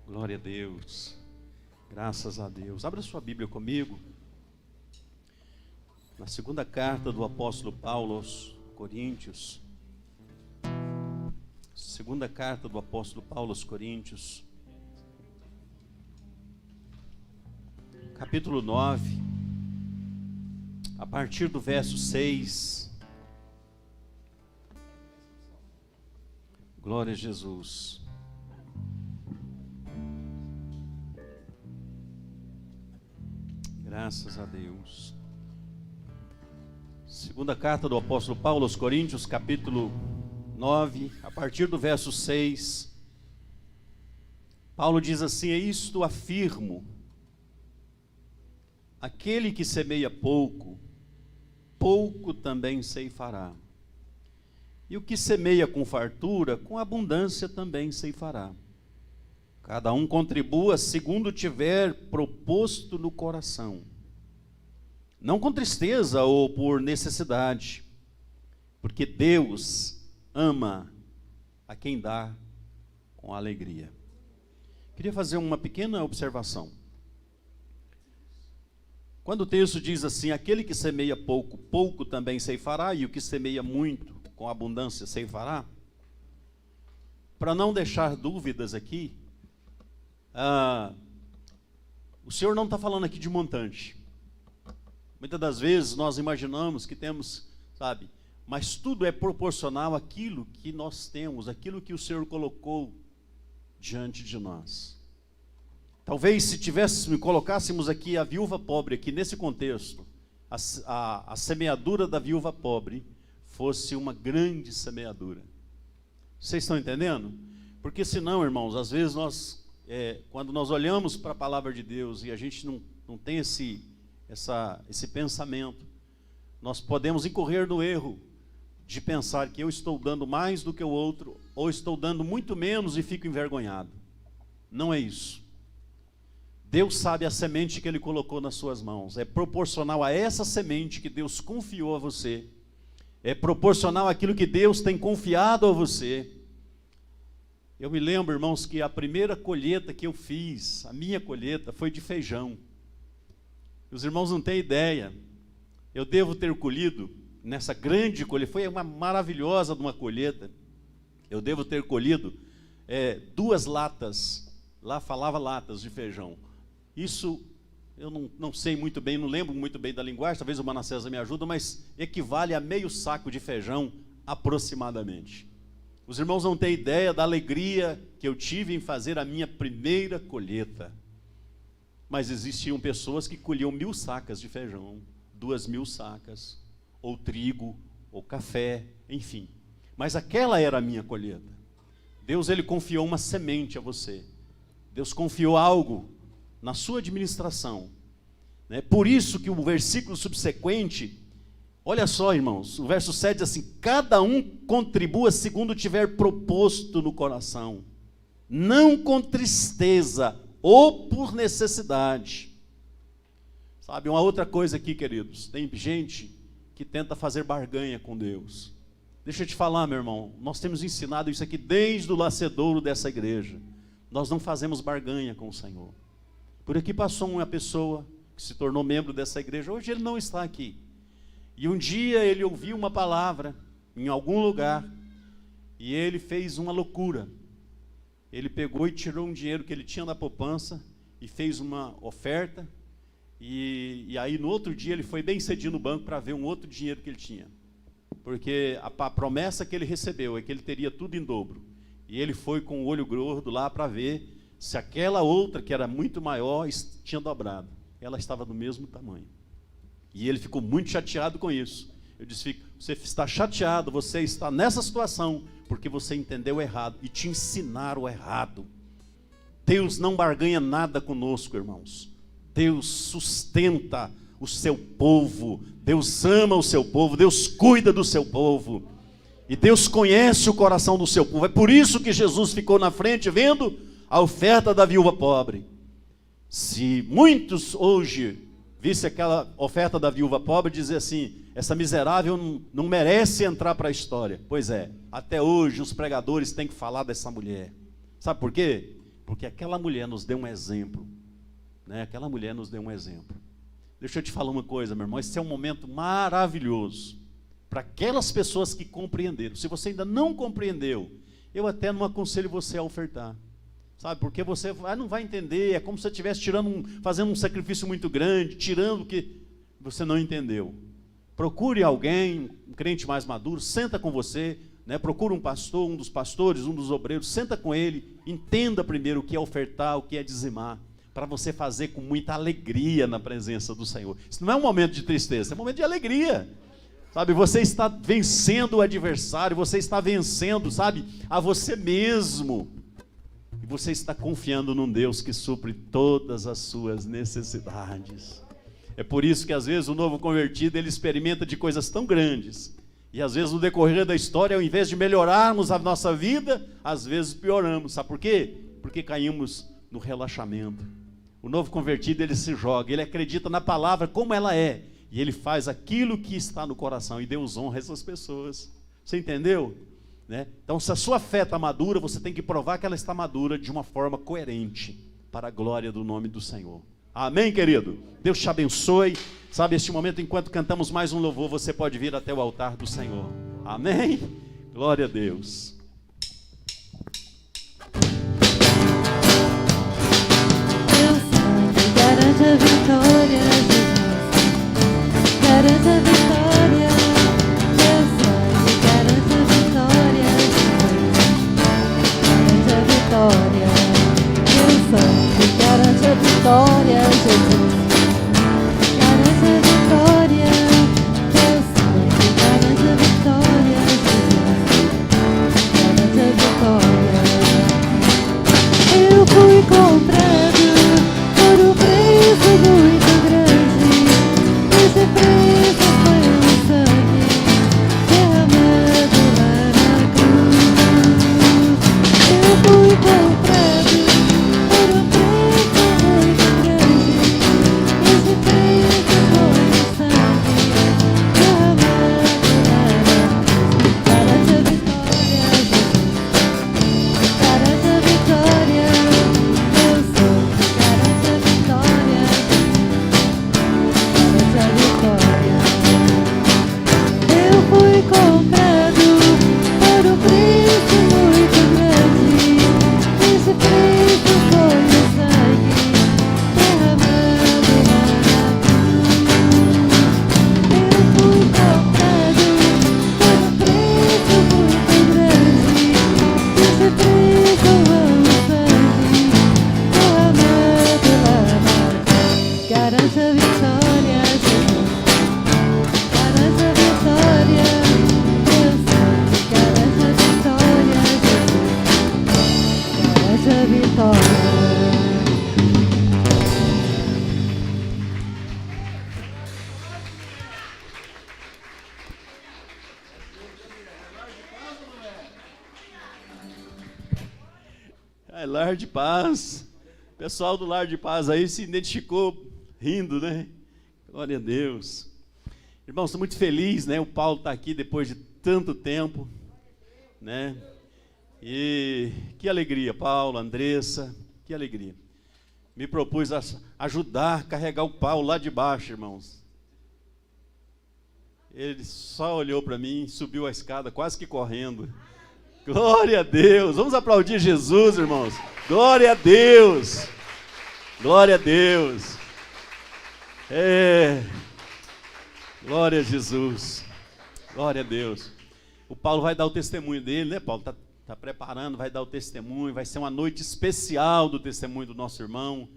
Glória a Deus, graças a Deus. Abra sua Bíblia comigo, na segunda carta do apóstolo Paulo aos Coríntios. Segunda carta do apóstolo Paulo aos Coríntios, capítulo 9, a partir do verso 6. Glória a Jesus. Graças a Deus. Segunda carta do apóstolo Paulo aos Coríntios, capítulo 9, a partir do verso 6. Paulo diz assim: é isto afirmo, aquele que semeia pouco, pouco também ceifará. E o que semeia com fartura, com abundância também ceifará. Cada um contribua segundo tiver proposto no coração, não com tristeza ou por necessidade, porque Deus ama a quem dá com alegria. Queria fazer uma pequena observação. Quando o texto diz assim: aquele que semeia pouco, pouco também ceifará, e o que semeia muito, com abundância ceifará, para não deixar dúvidas aqui, o Senhor não está falando aqui de montante. Muitas das vezes nós imaginamos que temos, mas tudo é proporcional àquilo que nós temos, aquilo que o Senhor colocou diante de nós. Talvez se colocássemos aqui a viúva pobre, aqui nesse contexto, a semeadura da viúva pobre fosse uma grande semeadura. Vocês estão entendendo? Porque senão, irmãos, às vezes quando nós olhamos para a palavra de Deus e a gente não tem esse pensamento, nós podemos incorrer no erro de pensar que eu estou dando mais do que o outro, ou estou dando muito menos e fico envergonhado. Não é isso. Deus sabe a semente que Ele colocou nas suas mãos, é proporcional a essa semente que Deus confiou a você, é proporcional àquilo que Deus tem confiado a você. Eu me lembro, irmãos, que a primeira colheita que eu fiz, a minha colheita, foi de feijão. Os irmãos não têm ideia, eu devo ter colhido, nessa grande colheita, foi uma maravilhosa de uma colheita, eu devo ter colhido 2 latas, lá falava latas de feijão. Isso, eu não sei muito bem, não lembro muito bem da linguagem, talvez o Manassés me ajude, mas equivale a meio saco de feijão, aproximadamente. Os irmãos não têm ideia da alegria que eu tive em fazer a minha primeira colheita. Mas existiam pessoas que colhiam 1000 sacas de feijão, 2000 sacas, ou trigo, ou café, enfim. Mas aquela era a minha colheita. Deus, Ele confiou uma semente a você. Deus confiou algo na sua administração. Por isso que o versículo subsequente, olha só, irmãos, o verso 7 diz assim: cada um contribua segundo tiver proposto no coração, não com tristeza ou por necessidade. Uma outra coisa aqui, queridos, tem gente que tenta fazer barganha com Deus. Deixa eu te falar, meu irmão, nós temos ensinado isso aqui desde o nascedouro dessa igreja. Nós não fazemos barganha com o Senhor. Por aqui passou uma pessoa que se tornou membro dessa igreja, hoje ele não está aqui. E um dia ele ouviu uma palavra em algum lugar, e ele fez uma loucura. Ele pegou e tirou um dinheiro que ele tinha na poupança, e fez uma oferta, e aí no outro dia ele foi bem cedinho no banco para ver um outro dinheiro que ele tinha. Porque a promessa que ele recebeu é que ele teria tudo em dobro. E ele foi com o olho gordo lá para ver se aquela outra, que era muito maior, tinha dobrado. Ela estava do mesmo tamanho. E ele ficou muito chateado com isso. Eu disse: você está chateado, você está nessa situação, porque você entendeu errado e te ensinaram errado. Deus não barganha nada conosco, irmãos. Deus sustenta o seu povo, Deus ama o seu povo, Deus cuida do seu povo. E Deus conhece o coração do seu povo. É por isso que Jesus ficou na frente vendo a oferta da viúva pobre. Se muitos hoje vissem aquela oferta da viúva pobre, dizer assim: essa miserável não merece entrar para a história. Pois é, até hoje os pregadores têm que falar dessa mulher. Sabe por quê? Porque aquela mulher nos deu um exemplo, né? Aquela mulher nos deu um exemplo. Deixa eu te falar uma coisa, meu irmão, esse é um momento maravilhoso para aquelas pessoas que compreenderam. Se você ainda não compreendeu, eu até não aconselho você a ofertar. Sabe, porque você não vai entender, é como se você estivesse fazendo um sacrifício muito grande, tirando o que você não entendeu. Procure alguém, um crente mais maduro, senta com você, né? Procura um pastor, um dos pastores, um dos obreiros, senta com ele, entenda primeiro o que é ofertar, o que é dizimar, para você fazer com muita alegria na presença do Senhor. Isso não é um momento de tristeza, é um momento de alegria. Sabe, você está vencendo o adversário, você está vencendo, sabe, a você mesmo. E você está confiando num Deus que supre todas as suas necessidades. É por isso que às vezes o novo convertido, ele experimenta de coisas tão grandes. E às vezes no decorrer da história, ao invés de melhorarmos a nossa vida, às vezes pioramos. Sabe por quê? Porque caímos no relaxamento. O novo convertido, ele se joga, ele acredita na palavra como ela é. E ele faz aquilo que está no coração. E Deus honra essas pessoas. Você entendeu? Né? Então, se a sua fé está madura, você tem que provar que ela está madura de uma forma coerente, para a glória do nome do Senhor. Amém, querido? Deus te abençoe. Sabe, este momento, enquanto cantamos mais um louvor, você pode vir até o altar do Senhor. Amém? Glória a Deus. Teu sangue garante a vitória, Jesus. Garante a vitória. Teu sangue garante a vitória, Jesus. Garante a vitória. Teu sangue garante a vitória, Jesus. Garante a vitória. Teu sangue garante a vitória, Jesus. Garante a vitória. Eu fui comprado por um preço muito grande. Esse preço foi o sangue derramado lá na cruz. Eu fui comprado por um preço muito grande. Esse preço foi o sangue derramado lá na cruz. Garante a vitória, Jesus. Garante a vitória. Teu sangue garante a vitória, garante a vitória. Eu fui comprado por um preço muito grande. Esse preço foi o sangue derramado lá na cruz. Eu fui comprado por um preço muito grande. Esse preço foi o sangue derramado lá na cruz. Garante a vitória, Jesus. Garante a vitória. Teu sangue garante a vitória, Jesus. Garante a vitória. É, Lar de Paz. O pessoal do Lar de Paz aí se identificou rindo, né? Glória a Deus. Irmãos, estou muito feliz, né? O Paulo está aqui depois de tanto tempo, né? E que alegria, Paulo, Andressa, que alegria. Me propus a ajudar a carregar o Paulo lá de baixo, irmãos. Ele só olhou para mim, subiu a escada quase que correndo. Glória a Deus. Vamos aplaudir Jesus, irmãos. Glória a Deus. Glória a Deus. Glória a Jesus. Glória a Deus. O Paulo vai dar o testemunho dele, né, Paulo? Tá preparando, vai dar o testemunho. Vai ser uma noite especial do testemunho do nosso irmão.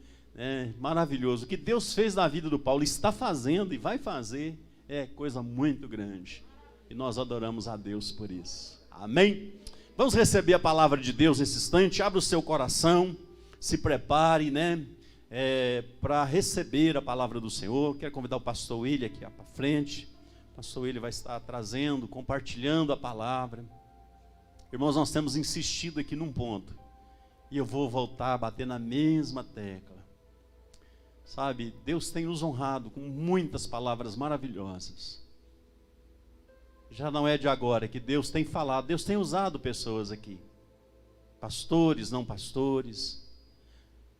Maravilhoso. O que Deus fez na vida do Paulo, está fazendo e vai fazer, é coisa muito grande. E nós adoramos a Deus por isso. Amém? Vamos receber a palavra de Deus nesse instante. Abra o seu coração, se prepare, né, para receber a palavra do Senhor. Quero convidar o pastor William aqui para frente. O pastor William vai estar trazendo, compartilhando a palavra. Irmãos, nós temos insistido aqui num ponto, e eu vou voltar a bater na mesma tecla. Sabe, Deus tem nos honrado com muitas palavras maravilhosas. já não é de agora, que Deus tem falado, Deus tem usado pessoas aqui. Pastores, não pastores.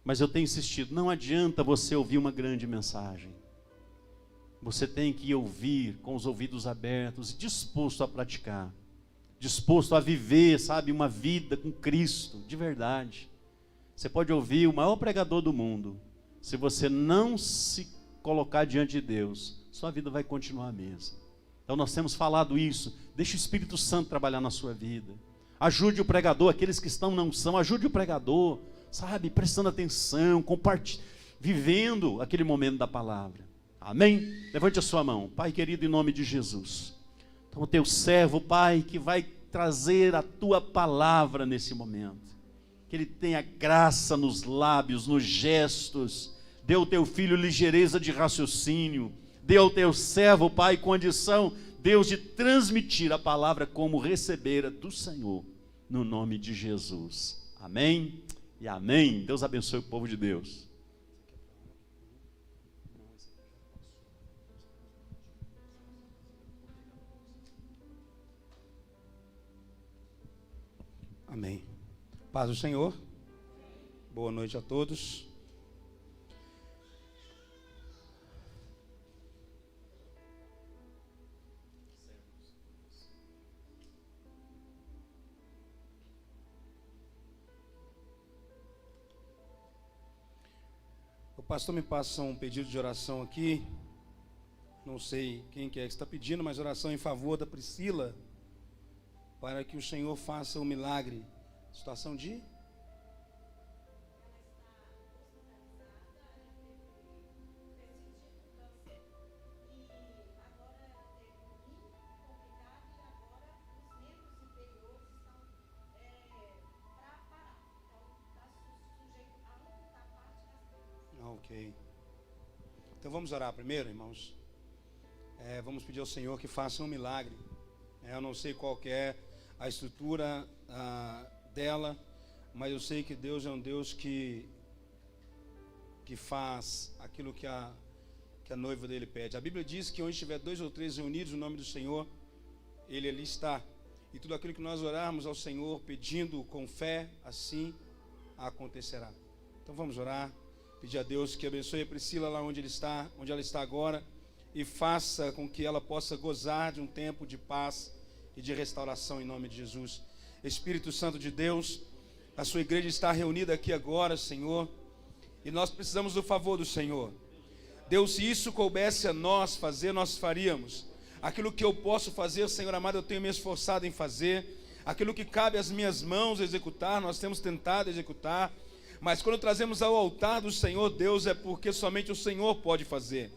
Mas eu tenho insistido, não adianta você ouvir uma grande mensagem. Você tem que ouvir com os ouvidos abertos e disposto a praticar. Disposto a viver, sabe, uma vida com Cristo, de verdade. Você pode ouvir o maior pregador do mundo. Se você não se colocar diante de Deus, sua vida vai continuar a mesma. Então nós temos falado isso. Deixe o Espírito Santo trabalhar na sua vida. Ajude o pregador, aqueles que estão não são, ajude o pregador, sabe, prestando atenção, vivendo aquele momento da palavra. Amém? Levante a sua mão. Pai querido, em nome de Jesus. Então o teu servo, Pai, que vai trazer a tua palavra nesse momento. Que ele tenha graça nos lábios, nos gestos. Dê ao teu filho ligeireza de raciocínio. Dê ao teu servo, Pai, condição, Deus, de transmitir a palavra como recebera do Senhor. No nome de Jesus. Amém e amém. Deus abençoe o povo de Deus. Amém. Paz do Senhor. Boa noite a todos. O pastor me passa um pedido de oração aqui. Não sei quem que é que está pedindo, mas oração em favor da Priscila, para que o Senhor faça um milagre. Situação de? Ok. Então vamos orar primeiro, irmãos. Vamos pedir ao Senhor que faça um milagre. Eu não sei qual que é a estrutura dela, mas eu sei que Deus é um Deus que faz aquilo que a noiva dele pede. A Bíblia diz que onde estiver 2 ou 3 reunidos no nome do Senhor, Ele ali está. E tudo aquilo que nós orarmos ao Senhor pedindo com fé, assim acontecerá. Então vamos orar, pedir a Deus que abençoe a Priscila lá onde ela está agora, e faça com que ela possa gozar de um tempo de paz e de restauração em nome de Jesus. Espírito Santo de Deus, a sua igreja está reunida aqui agora, Senhor, e nós precisamos do favor do Senhor. Deus, se isso coubesse a nós fazer, nós faríamos. Aquilo que eu posso fazer, Senhor amado, eu tenho me esforçado em fazer. Aquilo que cabe às minhas mãos executar, nós temos tentado executar. Mas quando trazemos ao altar do Senhor, Deus, é porque somente o Senhor pode fazer.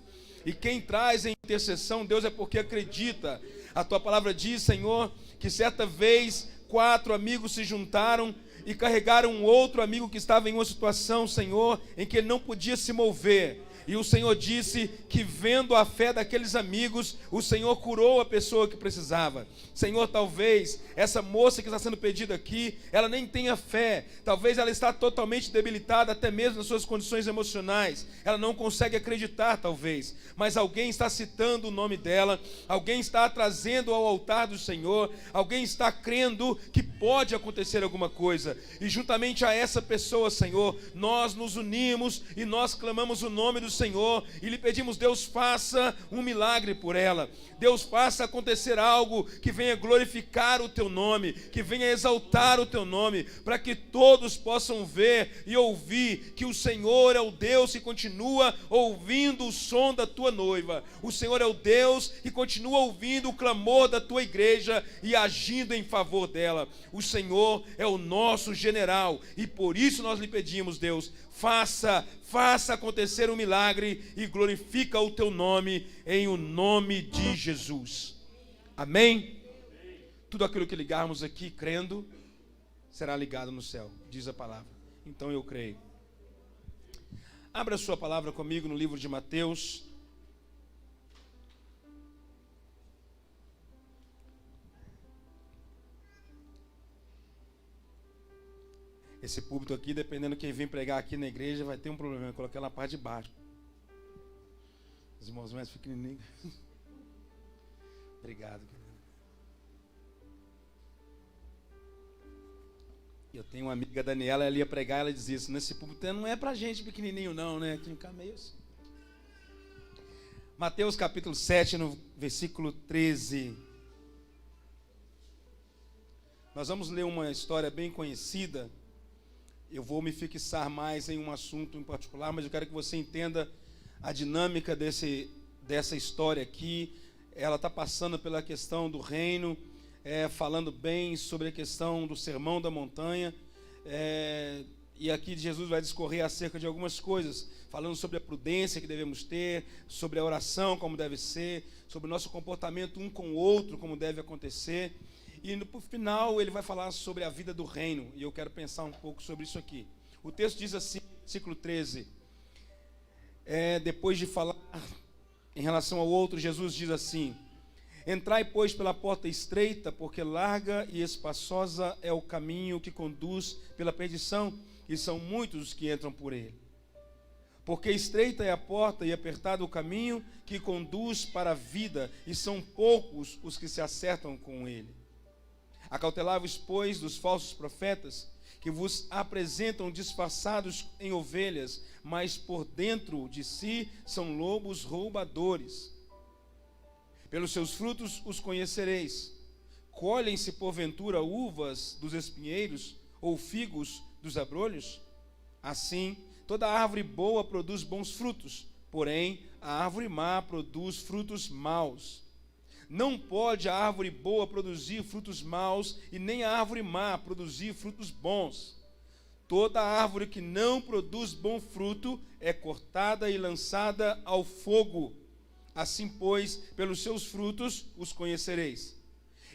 E quem traz em intercessão, Deus, é porque acredita. A tua palavra diz, Senhor, que certa vez 4 amigos se juntaram e carregaram um outro amigo que estava em uma situação, Senhor, em que ele não podia se mover. E o Senhor disse que, vendo a fé daqueles amigos, o Senhor curou a pessoa que precisava. Senhor, talvez essa moça que está sendo pedida aqui, ela nem tenha fé. Talvez ela está totalmente debilitada, até mesmo nas suas condições emocionais. Ela não consegue acreditar, talvez. Mas alguém está citando o nome dela, alguém está trazendo ao altar do Senhor, alguém está crendo que pode acontecer alguma coisa. E juntamente a essa pessoa, Senhor, nós nos unimos e nós clamamos o nome do Senhor e lhe pedimos: Deus, faça um milagre por ela. Deus, faça acontecer algo que venha glorificar o teu nome, que venha exaltar o teu nome, para que todos possam ver e ouvir que o Senhor é o Deus que continua ouvindo o som da tua noiva. O Senhor é o Deus que continua ouvindo o clamor da tua igreja e agindo em favor dela. O Senhor é o nosso general e por isso nós lhe pedimos: Deus, faça acontecer um milagre e glorifica o teu nome, em o nome de Jesus. Amém? Tudo aquilo que ligarmos aqui crendo será ligado no céu, diz a palavra. Então eu creio. Abra sua palavra comigo no livro de Mateus. Esse púlpito aqui, dependendo de quem vem pregar aqui na igreja, vai ter um problema. Eu coloquei na parte de baixo. Os irmãos mais pequenininhos. Obrigado, querido. Eu tenho uma amiga, Daniela, ela ia pregar, ela dizia assim, nesse púlpito não é pra gente pequenininho não, né? Tem que ficar meio assim. Mateus capítulo 7, no versículo 13. Nós vamos ler uma história bem conhecida. Eu vou me fixar mais em um assunto em particular, mas eu quero que você entenda a dinâmica dessa história aqui. Ela está passando pela questão do reino, falando bem sobre a questão do Sermão da Montanha. E aqui Jesus vai discorrer acerca de algumas coisas, falando sobre a prudência que devemos ter, sobre a oração como deve ser, sobre o nosso comportamento um com o outro, como deve acontecer. E no final ele vai falar sobre a vida do reino, e eu quero pensar um pouco sobre isso aqui. O texto diz assim, versículo 13, depois de falar em relação ao outro, Jesus diz assim: entrai, pois, pela porta estreita, porque larga e espaçosa é o caminho que conduz pela perdição, e são muitos os que entram por ele. Porque estreita é a porta e apertado o caminho que conduz para a vida, e são poucos os que se acertam com ele. Acautelai-vos, pois, dos falsos profetas, que vos apresentam disfarçados em ovelhas, mas por dentro de si são lobos roubadores. Pelos seus frutos os conhecereis. Colhem-se porventura uvas dos espinheiros, ou figos dos abrolhos? Assim, toda árvore boa produz bons frutos, porém a árvore má produz frutos maus. Não pode a árvore boa produzir frutos maus, e nem a árvore má produzir frutos bons. Toda árvore que não produz bom fruto é cortada e lançada ao fogo. Assim, pois, pelos seus frutos os conhecereis.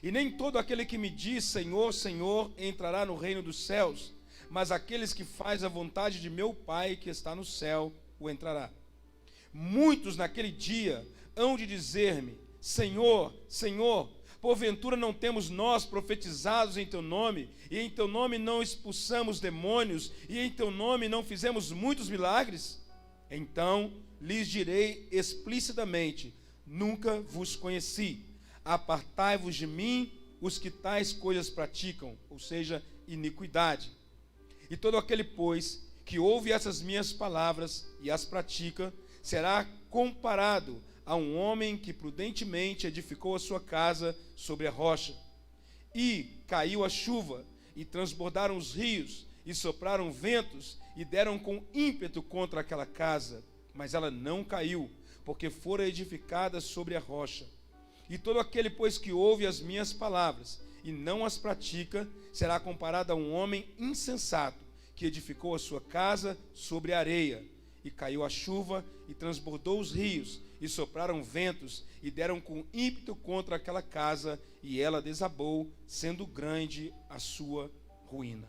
E nem todo aquele que me diz Senhor, Senhor, entrará no reino dos céus, mas aqueles que fazem a vontade de meu Pai que está no céu o entrará. Muitos naquele dia hão de dizer-me: Senhor, Senhor, porventura não temos nós profetizados em teu nome, e em teu nome não expulsamos demônios, e em teu nome não fizemos muitos milagres? Então lhes direi explicitamente: nunca vos conheci. Apartai-vos de mim, os que tais coisas praticam, ou seja, iniquidade. E todo aquele, pois, que ouve essas minhas palavras e as pratica, será comparado a um homem que prudentemente edificou a sua casa sobre a rocha. E caiu a chuva, e transbordaram os rios, e sopraram ventos, e deram com ímpeto contra aquela casa. Mas ela não caiu, porque fora edificada sobre a rocha. E todo aquele, pois, que ouve as minhas palavras e não as pratica, será comparado a um homem insensato, que edificou a sua casa sobre a areia. E caiu a chuva, e transbordou os rios, e sopraram ventos, e deram com ímpeto contra aquela casa, e ela desabou, sendo grande a sua ruína.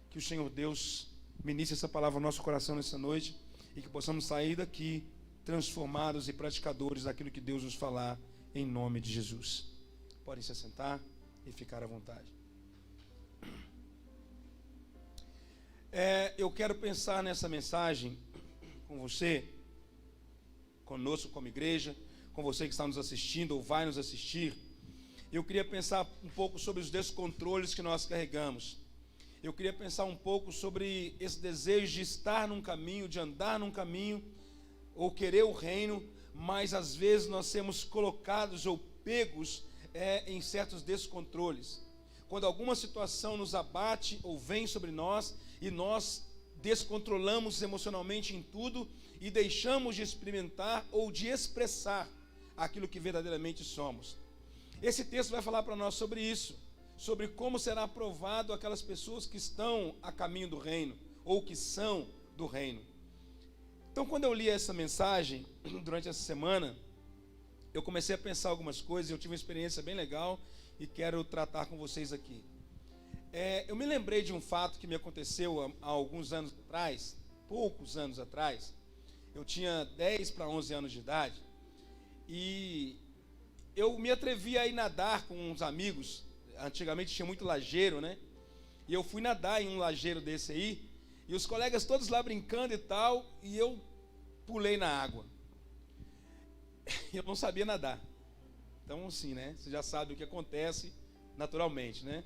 Que o Senhor Deus ministre essa palavra no nosso coração nessa noite, e que possamos sair daqui transformados e praticadores daquilo que Deus nos falar, em nome de Jesus. Podem se assentar e ficar à vontade. Eu quero pensar nessa mensagem com você, conosco como igreja, com você que está nos assistindo ou vai nos assistir. Eu queria pensar um pouco sobre os descontroles que nós carregamos. Eu queria pensar um pouco sobre esse desejo de estar num caminho, de andar num caminho, ou querer o reino, mas às vezes nós sermos colocados ou pegos em certos descontroles. Quando alguma situação nos abate ou vem sobre nós e nós descontrolamos emocionalmente em tudo e deixamos de experimentar ou de expressar aquilo que verdadeiramente somos. Esse texto vai falar para nós sobre isso, sobre como será aprovado aquelas pessoas que estão a caminho do reino ou que são do reino. Então, quando eu li essa mensagem durante essa semana, eu comecei a pensar algumas coisas. Eu tive uma experiência bem legal e quero tratar com vocês aqui. Eu me lembrei de um fato que me aconteceu há alguns anos atrás, poucos anos atrás. Eu tinha 10 para 11 anos de idade e eu me atrevi a ir nadar com uns amigos. Antigamente tinha muito lajeiro, né? E eu fui nadar em um lajeiro desse aí, e os colegas todos lá brincando e tal, e eu pulei na água. Eu não sabia nadar. Então, assim, né? Você já sabe o que acontece naturalmente, né?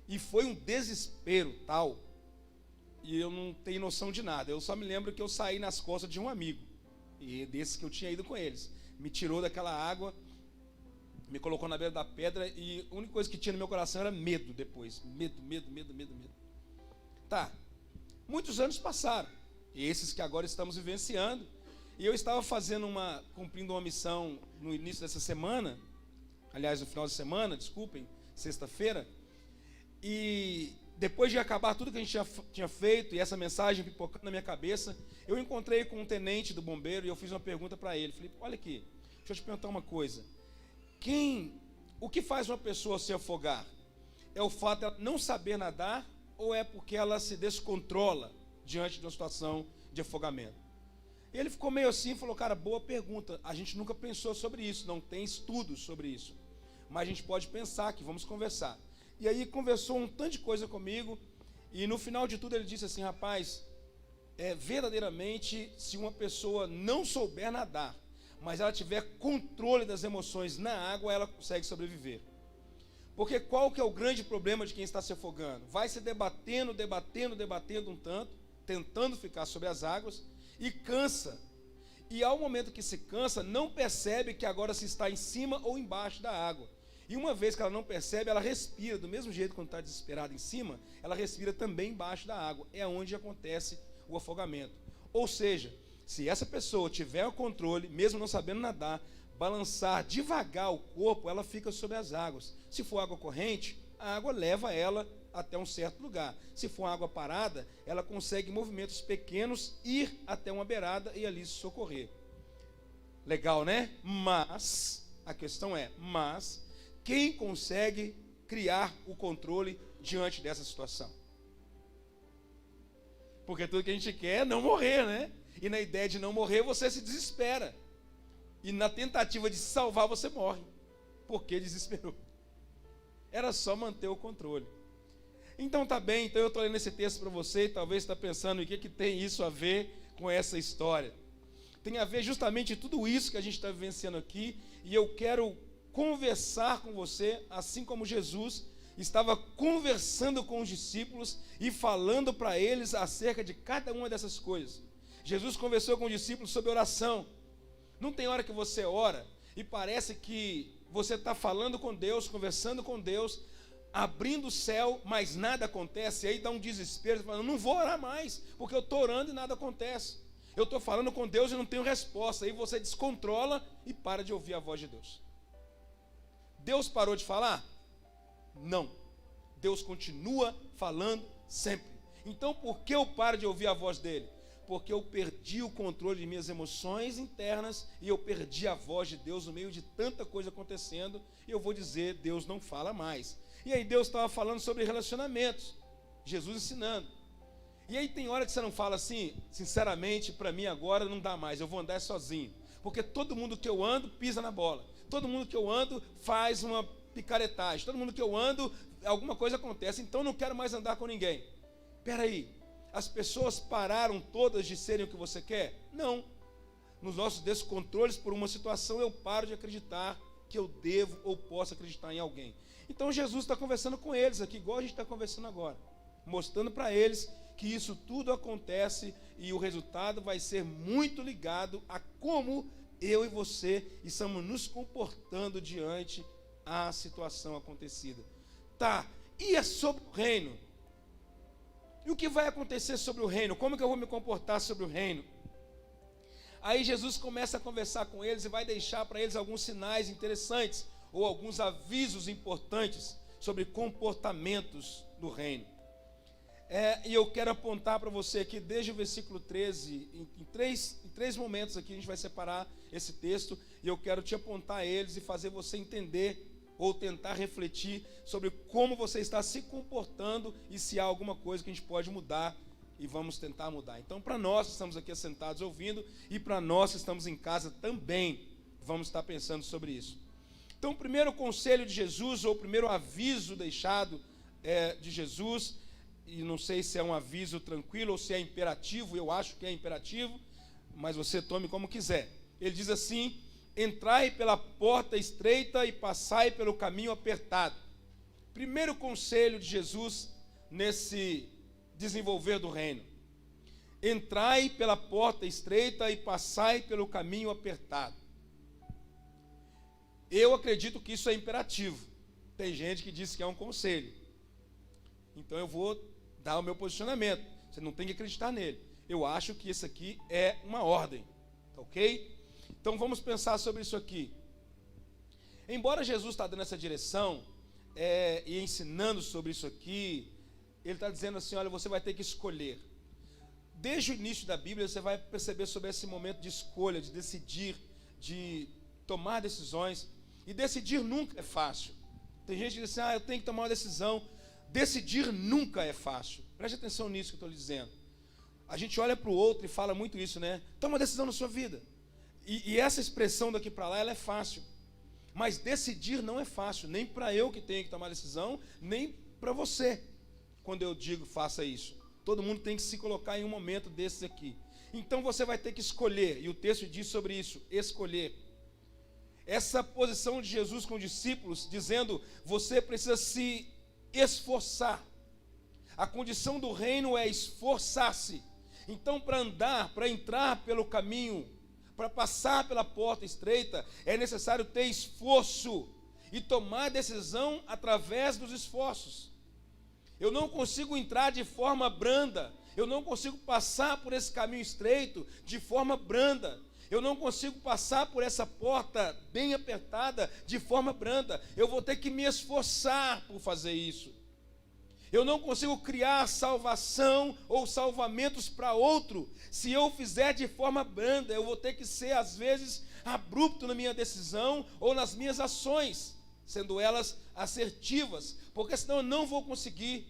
E foi um desespero tal, e eu não tenho noção de nada. Eu só me lembro que eu saí nas costas de um amigo, e desses que eu tinha ido com eles. Me tirou daquela água, me colocou na beira da pedra, e a única coisa que tinha no meu coração era medo depois. Medo. Tá, muitos anos passaram, esses que agora estamos vivenciando, e eu estava cumprindo uma missão no início dessa semana, aliás, no final de semana, desculpem, sexta-feira, e depois de acabar tudo que a gente tinha feito, e essa mensagem pipocando na minha cabeça, eu encontrei com um tenente do bombeiro, e eu fiz uma pergunta para ele. Falei, olha aqui, deixa eu te perguntar uma coisa. O que faz uma pessoa se afogar? É o fato de ela não saber nadar, ou é porque ela se descontrola diante de uma situação de afogamento? Ele ficou meio assim e falou, cara, boa pergunta, a gente nunca pensou sobre isso, não tem estudos sobre isso, mas a gente pode pensar aqui, vamos conversar. E aí conversou um tanto de coisa comigo, e no final de tudo ele disse assim, rapaz, verdadeiramente, se uma pessoa não souber nadar, mas ela tiver controle das emoções na água, ela consegue sobreviver. Porque qual que é o grande problema de quem está se afogando? Vai se debatendo um tanto, tentando ficar sobre as águas, e cansa. E ao momento que se cansa, não percebe que agora se está em cima ou embaixo da água. E uma vez que ela não percebe, ela respira, do mesmo jeito quando está desesperada em cima, ela respira também embaixo da água. É onde acontece o afogamento. Ou seja, se essa pessoa tiver o controle, mesmo não sabendo nadar, balançar devagar o corpo, ela fica sobre as águas. Se for água corrente, a água leva ela até um certo lugar. Se for água parada, ela consegue em movimentos pequenos ir até uma beirada e ali se socorrer. Legal, né? Mas, a questão é, quem consegue criar o controle diante dessa situação? Porque tudo que a gente quer é não morrer, né? E na ideia de não morrer, você se desespera. E na tentativa de se salvar, você morre. Porque desesperou. Era só manter o controle. Então tá bem, então eu estou lendo esse texto para você e talvez você está pensando o que tem isso a ver com essa história. Tem a ver justamente tudo isso que a gente está vivenciando aqui, e eu quero conversar com você, assim como Jesus estava conversando com os discípulos e falando para eles acerca de cada uma dessas coisas. Jesus conversou com os discípulos sobre oração. Não tem hora que você ora e parece que você está falando com Deus, conversando com Deus, abrindo o céu, mas nada acontece, e aí dá um desespero, você fala, não vou orar mais, porque eu estou orando e nada acontece. Eu estou falando com Deus e não tenho resposta. Aí você descontrola e para de ouvir a voz de Deus. Deus parou de falar? Não. Deus continua falando sempre. Então por que eu paro de ouvir a voz dele? Porque eu perdi o controle de minhas emoções internas e eu perdi a voz de Deus no meio de tanta coisa acontecendo, e eu vou dizer, Deus não fala mais. E aí Deus estava falando sobre relacionamentos, Jesus ensinando. E aí tem hora que você não fala assim, sinceramente, para mim agora não dá mais, eu vou andar sozinho. Porque todo mundo que eu ando pisa na bola. Todo mundo que eu ando faz uma picaretagem. Todo mundo que eu ando, alguma coisa acontece. Então eu não quero mais andar com ninguém. Espera aí, as pessoas pararam todas de serem o que você quer? Não. Nos nossos descontroles por uma situação, eu paro de acreditar que eu devo ou posso acreditar em alguém. Então Jesus está conversando com eles aqui, igual a gente está conversando agora, mostrando para eles que isso tudo acontece e o resultado vai ser muito ligado a como eu e você estamos nos comportando diante a situação acontecida. Tá, e é sobre o reino? E o que vai acontecer sobre o reino? Como que eu vou me comportar sobre o reino? Aí Jesus começa a conversar com eles e vai deixar para eles alguns sinais interessantes, ou alguns avisos importantes sobre comportamentos do reino. E eu quero apontar para você aqui, desde o versículo 13, em três momentos aqui a gente vai separar esse texto, e eu quero te apontar eles e fazer você entender, ou tentar refletir sobre como você está se comportando e se há alguma coisa que a gente pode mudar, e vamos tentar mudar. Então, para nós que estamos aqui sentados ouvindo, e para nós que estamos em casa também, vamos estar pensando sobre isso. Então, o primeiro conselho de Jesus, ou o primeiro aviso deixado de Jesus, e não sei se é um aviso tranquilo ou se é imperativo, eu acho que é imperativo, mas você tome como quiser. Ele diz assim: entrai pela porta estreita e passai pelo caminho apertado. Primeiro conselho de Jesus nesse desenvolver do reino: entrai pela porta estreita e passai pelo caminho apertado. Eu acredito que isso é imperativo. Tem gente que diz que é um conselho. Então eu vou dar o meu posicionamento. Você não tem que acreditar nele. Eu acho que isso aqui é uma ordem. Tá ok? Então vamos pensar sobre isso aqui. Embora Jesus está dando essa direção e ensinando sobre isso aqui, ele está dizendo assim: olha, você vai ter que escolher. Desde o início da Bíblia você vai perceber sobre esse momento de escolha, de decidir, de tomar decisões. E decidir nunca é fácil. Tem gente que diz assim: eu tenho que tomar uma decisão. Decidir nunca é fácil. Preste atenção nisso que eu estou lhe dizendo. A gente olha para o outro e fala muito isso, né? Toma uma decisão na sua vida. E essa expressão daqui para lá, ela é fácil. Mas decidir não é fácil, nem para eu que tenho que tomar decisão, nem para você, quando eu digo faça isso. Todo mundo tem que se colocar em um momento desses aqui. Então você vai ter que escolher, e o texto diz sobre isso, escolher. Essa posição de Jesus com os discípulos, dizendo, você precisa se esforçar. A condição do reino é esforçar-se. Então, para andar, para entrar pelo caminho, para passar pela porta estreita, é necessário ter esforço e tomar decisão através dos esforços. Eu não consigo entrar de forma branda, eu não consigo passar por esse caminho estreito de forma branda, eu não consigo passar por essa porta bem apertada de forma branda, eu vou ter que me esforçar por fazer isso. Eu não consigo criar salvação ou salvamentos para outro se eu fizer de forma branda. Eu vou ter que ser, às vezes, abrupto na minha decisão ou nas minhas ações, sendo elas assertivas, porque senão eu não vou conseguir.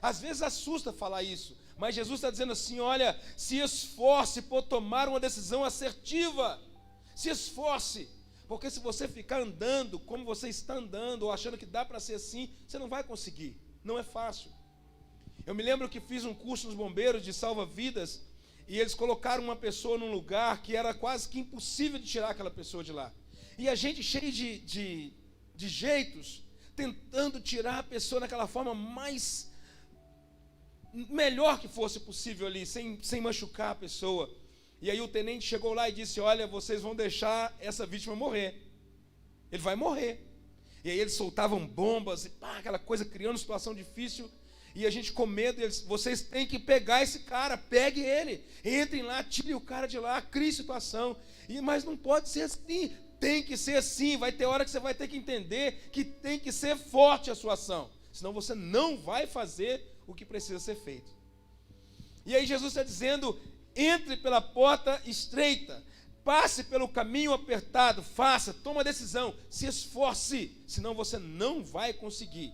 Às vezes assusta falar isso, mas Jesus está dizendo assim: olha, se esforce por tomar uma decisão assertiva. Se esforce, porque se você ficar andando como você está andando, ou achando que dá para ser assim, você não vai conseguir. Não é fácil. Eu me lembro que fiz um curso nos bombeiros de salva-vidas, e eles colocaram uma pessoa num lugar que era quase que impossível de tirar aquela pessoa de lá. E a gente cheio de jeitos, tentando tirar a pessoa naquela forma melhor que fosse possível ali, sem machucar a pessoa. E aí o tenente chegou lá e disse: olha, vocês vão deixar essa vítima morrer. Ele vai morrer. E aí eles soltavam bombas, e pá, aquela coisa, criando situação difícil. E a gente com medo, eles: vocês têm que pegar esse cara, pegue ele, entrem lá, tirem o cara de lá, crie situação. Mas não pode ser assim, tem que ser assim. Vai ter hora que você vai ter que entender que tem que ser forte a sua ação, senão você não vai fazer o que precisa ser feito. E aí Jesus está dizendo: entre pela porta estreita, passe pelo caminho apertado, faça, toma decisão, se esforce, senão você não vai conseguir.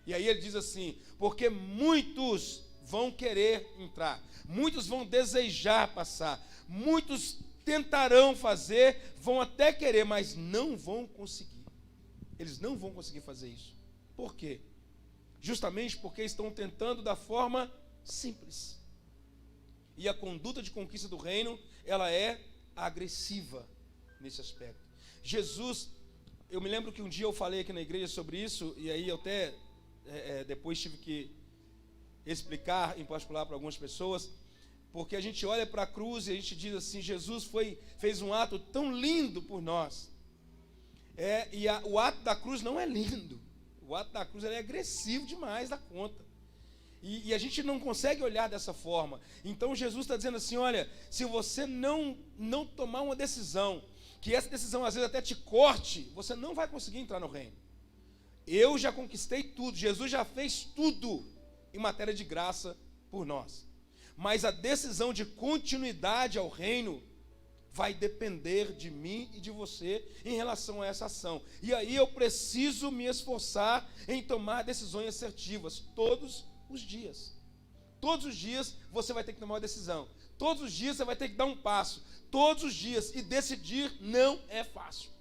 E aí ele diz assim: porque muitos vão querer entrar, muitos vão desejar passar, muitos tentarão fazer, vão até querer, mas não vão conseguir. Eles não vão conseguir fazer isso. Por quê? Justamente porque estão tentando da forma simples. E a conduta de conquista do reino, ela é agressiva nesse aspecto. Jesus, eu me lembro que um dia eu falei aqui na igreja sobre isso, e aí eu até depois tive que explicar em particular para algumas pessoas, porque a gente olha para a cruz e a gente diz assim: Jesus fez um ato tão lindo por nós. O ato da cruz não é lindo. O ato da cruz é agressivo demais da conta. E a gente não consegue olhar dessa forma. Então Jesus está dizendo assim: olha, se você não tomar uma decisão, que essa decisão às vezes até te corte, você não vai conseguir entrar no reino. Eu já conquistei tudo, Jesus já fez tudo em matéria de graça por nós. Mas a decisão de continuidade ao reino vai depender de mim e de você em relação a essa ação. E aí eu preciso me esforçar em tomar decisões assertivas todos os dias. Todos os dias você vai ter que tomar uma decisão. Todos os dias você vai ter que dar um passo. Todos os dias. E decidir não é fácil.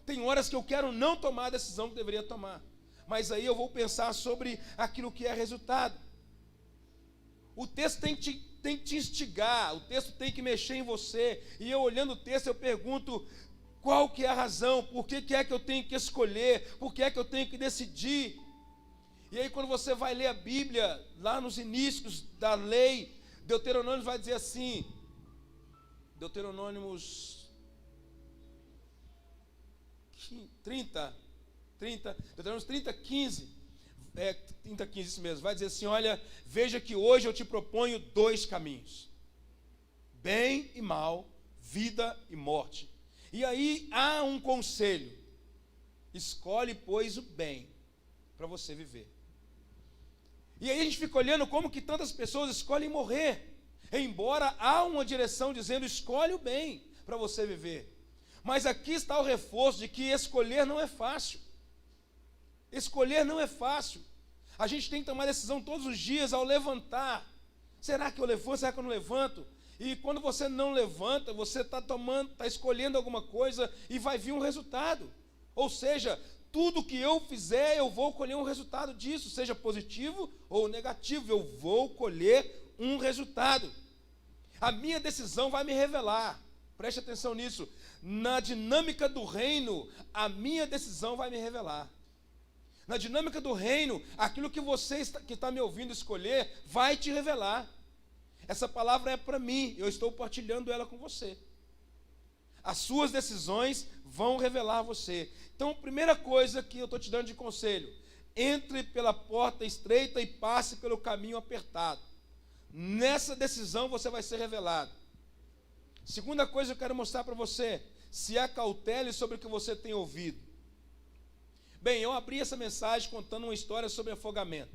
Tem horas que eu quero não tomar a decisão que deveria tomar. Mas aí eu vou pensar sobre aquilo que é resultado. O texto tem que te instigar. O texto tem que mexer em você. E eu olhando o texto eu pergunto: Qual que é a razão? Por que é que eu tenho que escolher? Por que é que eu tenho que decidir? E aí quando você vai ler a Bíblia, lá nos inícios da lei, Deuteronômio vai dizer assim, Deuteronômios 30, Deuteronômio 30, 15, 30, 15, isso mesmo, vai dizer assim, olha, veja que hoje eu te proponho 2 caminhos, bem e mal, vida e morte. E aí há um conselho, escolhe, pois, o bem, para você viver. E aí a gente fica olhando como que tantas pessoas escolhem morrer, embora há uma direção dizendo, escolhe o bem, para você viver. Mas aqui está o reforço de que escolher não é fácil. Escolher não é fácil. A gente tem que tomar decisão todos os dias ao levantar. Será que eu levanto? Será que eu não levanto? E quando você não levanta, você está escolhendo alguma coisa e vai vir um resultado. Ou seja, tudo que eu fizer, eu vou colher um resultado disso, seja positivo ou negativo, eu vou colher um resultado. A minha decisão vai me revelar. Preste atenção nisso. Na dinâmica do reino, a minha decisão vai me revelar. Na dinâmica do reino, aquilo que você que está me ouvindo escolher, vai te revelar. Essa palavra é para mim, eu estou partilhando ela com você. As suas decisões vão revelar você. Então, primeira coisa que eu estou te dando de conselho, entre pela porta estreita e passe pelo caminho apertado. Nessa decisão você vai ser revelado. Segunda coisa que eu quero mostrar para você, se acautele sobre o que você tem ouvido. Bem, eu abri essa mensagem contando uma história sobre afogamento.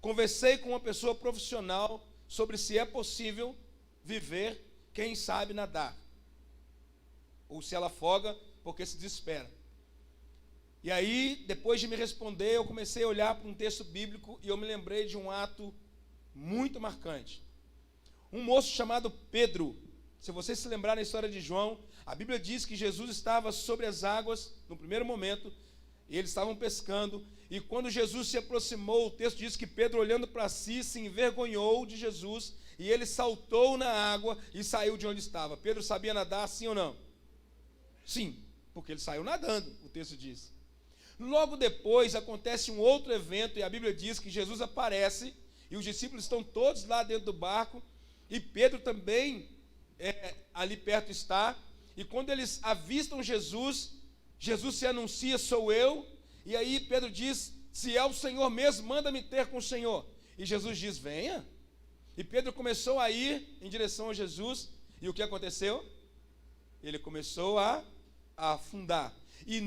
Conversei com uma pessoa profissional sobre se é possível viver, quem sabe nadar. Ou se ela afoga porque se desespera. E aí, depois de me responder, eu comecei a olhar para um texto bíblico e eu me lembrei de um ato muito marcante. Um moço chamado Pedro, se vocês se lembrarem da história de João, a Bíblia diz que Jesus estava sobre as águas no primeiro momento, e eles estavam pescando, e quando Jesus se aproximou, o texto diz que Pedro, olhando para si, se envergonhou de Jesus, e ele saltou na água e saiu de onde estava. Pedro sabia nadar, sim ou não? Sim, porque ele saiu nadando, o texto diz. Logo depois acontece um outro evento, e a Bíblia diz que Jesus aparece, e os discípulos estão todos lá dentro do barco, e Pedro também ali perto está, e quando eles avistam Jesus, Jesus se anuncia, sou eu, e aí Pedro diz, se é o Senhor mesmo, manda-me ter com o Senhor. E Jesus diz, venha. E Pedro começou a ir em direção a Jesus, e o que aconteceu? Ele começou a afundar. E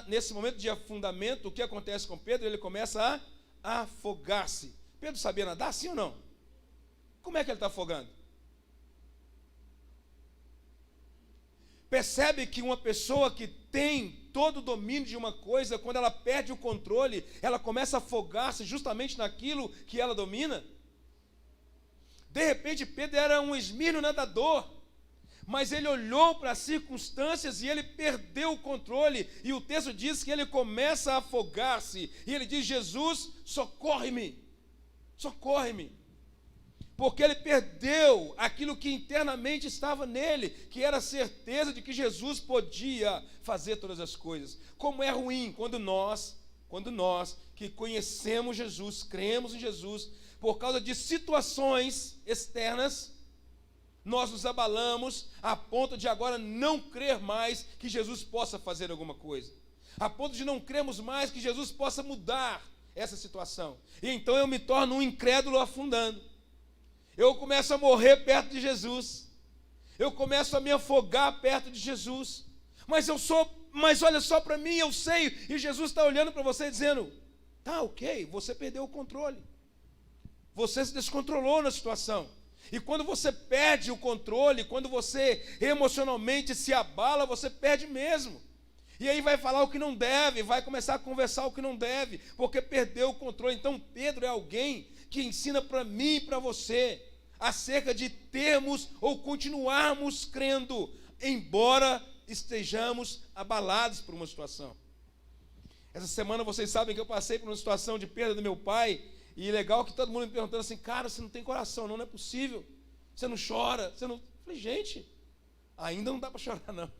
nesse momento de afundamento, o que acontece com Pedro? Ele começa a afogar-se. Pedro sabia nadar, sim ou não? Como é que ele está afogando? Percebe que uma pessoa que tem todo o domínio de uma coisa, quando ela perde o controle, ela começa a afogar-se justamente naquilo que ela domina? De repente, Pedro era um esmirno nadador, mas ele olhou para as circunstâncias e ele perdeu o controle, e o texto diz que ele começa a afogar-se, e ele diz, Jesus, socorre-me, socorre-me. Porque ele perdeu aquilo que internamente estava nele, que era a certeza de que Jesus podia fazer todas as coisas. Como é ruim quando nós que conhecemos Jesus, cremos em Jesus, por causa de situações externas, nós nos abalamos a ponto de agora não crer mais que Jesus possa fazer alguma coisa. A ponto de não crermos mais que Jesus possa mudar essa situação. E então eu me torno um incrédulo afundando. Eu começo a morrer perto de Jesus. Eu começo a me afogar perto de Jesus. Mas olha só para mim, eu sei. E Jesus está olhando para você dizendo, tá ok, você perdeu o controle. Você se descontrolou na situação. E quando você perde o controle, quando você emocionalmente se abala, você perde mesmo. E aí vai falar o que não deve, vai começar a conversar o que não deve, porque perdeu o controle. Então Pedro é alguém que ensina para mim e para você acerca de termos ou continuarmos crendo, embora estejamos abalados por uma situação. Essa semana vocês sabem que eu passei por uma situação de perda do meu pai, e legal que todo mundo me perguntando assim, cara, você não tem coração, não é possível, você não chora, você não... Eu falei, gente, ainda não dá para chorar não,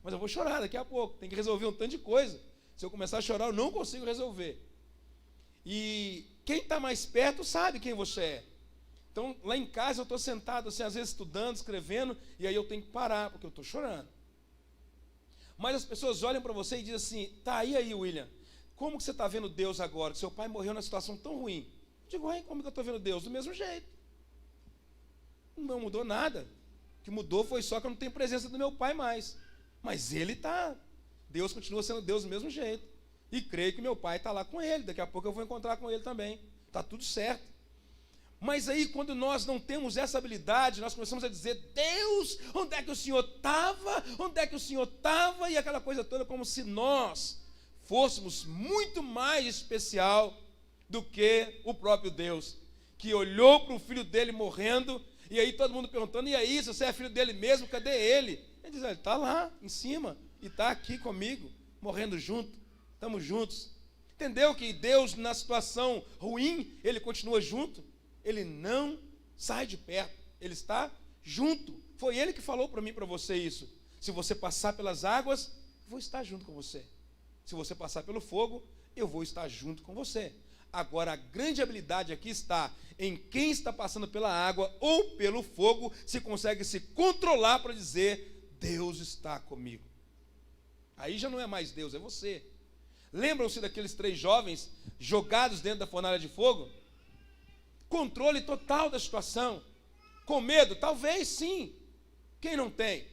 mas eu vou chorar daqui a pouco. Tem que resolver um tanto de coisa. Se eu começar a chorar, eu não consigo resolver. E quem está mais perto sabe quem você é. Então, lá em casa eu estou sentado, assim, às vezes estudando, escrevendo, e aí eu tenho que parar, porque eu estou chorando. Mas as pessoas olham para você e dizem assim, tá, e aí, William, como que você está vendo Deus agora? Que seu pai morreu numa situação tão ruim. Eu digo, como que eu estou vendo Deus? Do mesmo jeito. Não mudou nada. O que mudou foi só que eu não tenho presença do meu pai mais. Mas ele está. Deus continua sendo Deus do mesmo jeito. E creio que meu pai está lá com ele. Daqui a pouco eu vou encontrar com ele também. Está tudo certo. Mas aí, quando nós não temos essa habilidade, nós começamos a dizer, Deus, onde é que o Senhor estava? Onde é que o Senhor estava? E aquela coisa toda, como se nós fôssemos muito mais especial do que o próprio Deus, que olhou para o filho dele morrendo, e aí todo mundo perguntando, e aí, se você é filho dele mesmo, cadê ele? Ele diz, ele está lá, em cima, e está aqui comigo, morrendo junto, estamos juntos. Entendeu que Deus, na situação ruim, ele continua junto? Ele não sai de perto, ele está junto. Foi ele que falou para mim e para você isso. Se você passar pelas águas, eu vou estar junto com você. Se você passar pelo fogo, eu vou estar junto com você. Agora, a grande habilidade aqui está em quem está passando pela água ou pelo fogo, se consegue se controlar para dizer, Deus está comigo. Aí já não é mais Deus, é você. Lembram-se daqueles 3 jovens jogados dentro da fornalha de fogo? Controle total da situação. Com medo? Talvez sim. Quem não tem?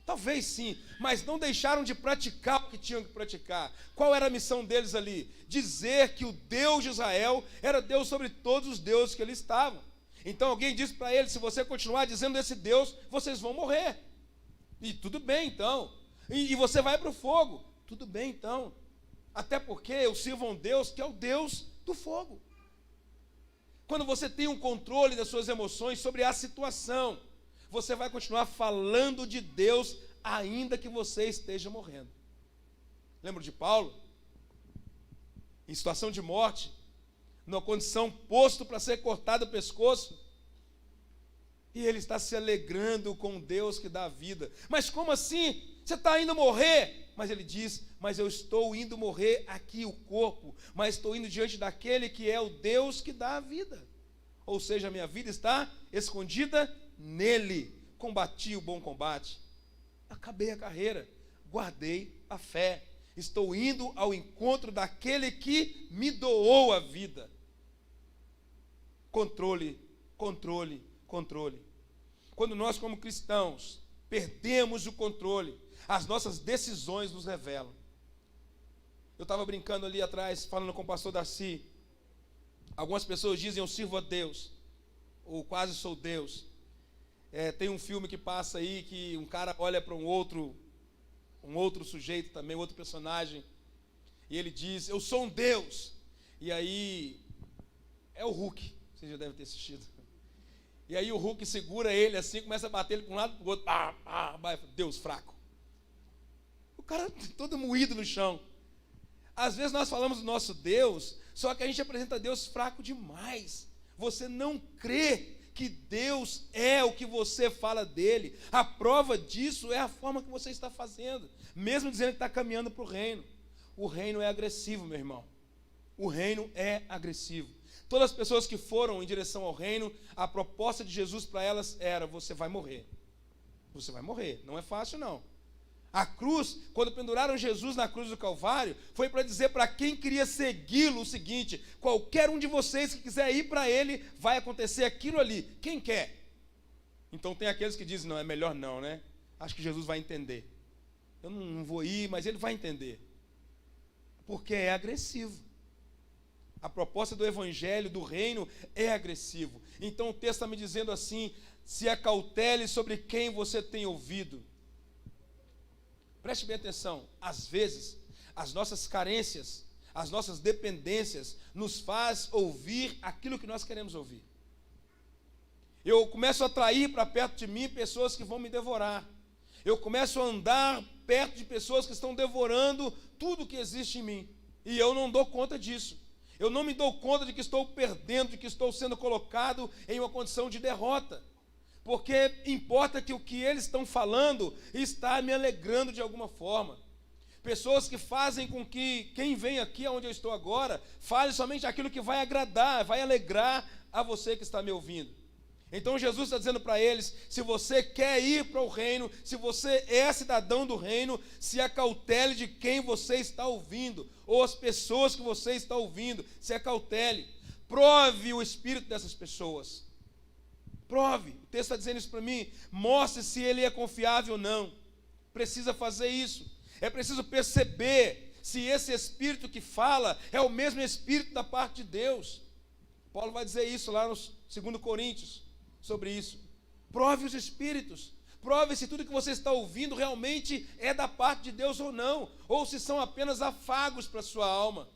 Talvez sim. Mas não deixaram de praticar o que tinham que praticar. Qual era a missão deles ali? Dizer que o Deus de Israel era Deus sobre todos os deuses que ali estavam. Então alguém disse para eles, se você continuar dizendo esse Deus, vocês vão morrer. E tudo bem então. E você vai para o fogo. Tudo bem então. Até porque eu sirvo a um Deus que é o Deus do fogo. Quando você tem um controle das suas emoções sobre a situação, você vai continuar falando de Deus, ainda que você esteja morrendo. Lembra de Paulo? Em situação de morte, numa condição posto para ser cortado o pescoço, e ele está se alegrando com Deus que dá a vida. Mas como assim? Você está indo morrer? Mas ele diz, mas eu estou indo morrer aqui o corpo, mas estou indo diante daquele que é o Deus que dá a vida. Ou seja, a minha vida está escondida nele. Combati o bom combate, acabei a carreira, guardei a fé. Estou indo ao encontro daquele que me doou a vida. Controle, controle, controle. Quando nós, como cristãos, perdemos o controle, as nossas decisões nos revelam. Eu estava brincando ali atrás, falando com o pastor Darcy. Algumas pessoas dizem, eu sirvo a Deus, ou quase sou Deus. Tem um filme que passa aí, que um cara olha para um outro sujeito também, outro personagem, e ele diz, eu sou um Deus. E aí, é o Hulk, vocês já devem ter assistido. E aí o Hulk segura ele assim, começa a bater ele para um lado e para o outro. Deus fraco. O cara todo moído no chão. Às vezes nós falamos do nosso Deus, só que a gente apresenta Deus fraco demais. Você não crê que Deus é o que você fala dele. A prova disso é a forma que você está fazendo, mesmo dizendo que está caminhando para o reino. O reino é agressivo, meu irmão. O reino é agressivo. Todas as pessoas que foram em direção ao reino, a proposta de Jesus para elas era, você vai morrer. Você vai morrer, não é fácil não. A cruz, quando penduraram Jesus na cruz do Calvário, foi para dizer para quem queria segui-lo o seguinte, qualquer um de vocês que quiser ir para ele, vai acontecer aquilo ali. Quem quer? Então tem aqueles que dizem, não, é melhor não, né? Acho que Jesus vai entender. Eu não vou ir, mas ele vai entender. Porque é agressivo. A proposta do evangelho, do reino, é agressivo. Então o texto está me dizendo assim, se acautele sobre quem você tem ouvido. Preste bem atenção, às vezes, as nossas carências, as nossas dependências, nos faz ouvir aquilo que nós queremos ouvir. Eu começo a atrair para perto de mim pessoas que vão me devorar. Eu começo a andar perto de pessoas que estão devorando tudo que existe em mim. E eu não dou conta disso. Eu não me dou conta de que estou perdendo, de que estou sendo colocado em uma condição de derrota. porque importa que o que eles estão falando está me alegrando de alguma forma. Pessoas que fazem com que quem vem aqui onde eu estou agora, fale somente aquilo que vai agradar, vai alegrar a você que está me ouvindo. Então Jesus está dizendo para eles, se você quer ir para o reino, se você é cidadão do reino, se acautele de quem você está ouvindo, ou as pessoas que você está ouvindo, se acautele. Prove o espírito dessas pessoas. Prove. O texto está dizendo isso para mim. Mostre se ele é confiável ou não. Precisa fazer isso. É preciso perceber se esse espírito que fala é o mesmo espírito da parte de Deus. Paulo vai dizer isso lá no 2 Coríntios, sobre isso. Prove os espíritos. Prove se tudo que você está ouvindo realmente é da parte de Deus ou não. Ou se são apenas afagos para a sua alma.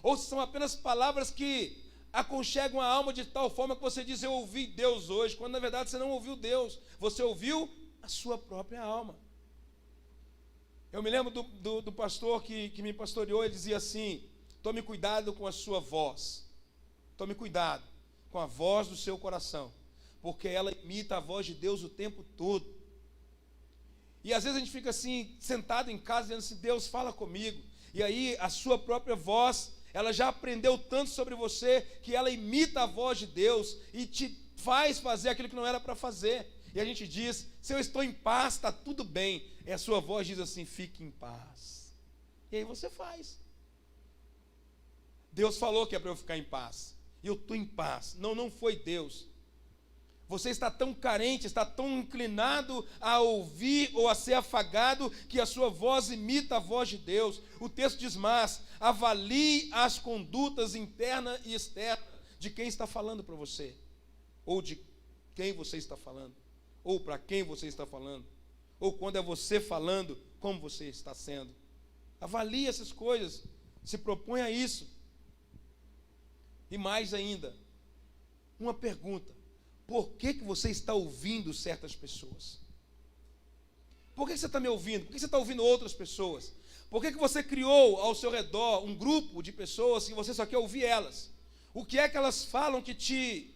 Ou se são apenas palavras que aconchegam a alma de tal forma que você diz, eu ouvi Deus hoje, quando na verdade você não ouviu Deus, você ouviu a sua própria alma. Eu me lembro do pastor que me pastoreou, ele dizia assim, tome cuidado com a sua voz, tome cuidado com a voz do seu coração, porque ela imita a voz de Deus o tempo todo. E às vezes a gente fica assim, sentado em casa, dizendo assim, Deus fala comigo, e aí a sua própria voz, ela já aprendeu tanto sobre você, que ela imita a voz de Deus, e te faz fazer aquilo que não era para fazer. E a gente diz, se eu estou em paz, está tudo bem. E a sua voz diz assim, fique em paz. E aí você faz. Deus falou que é para eu ficar em paz. E eu estou em paz. Não foi Deus. Você está tão carente, está tão inclinado a ouvir ou a ser afagado, que a sua voz imita a voz de Deus. O texto diz mais, avalie as condutas interna e externa de quem está falando para você. Ou de quem você está falando. Ou para quem você está falando. Ou quando é você falando, como você está sendo. Avalie essas coisas. Se propõe a isso. E mais ainda, uma pergunta. Por que você está ouvindo certas pessoas? Por que você está me ouvindo? Por que você está ouvindo outras pessoas? Por que você criou ao seu redor um grupo de pessoas que você só quer ouvir elas? O que é que elas falam que te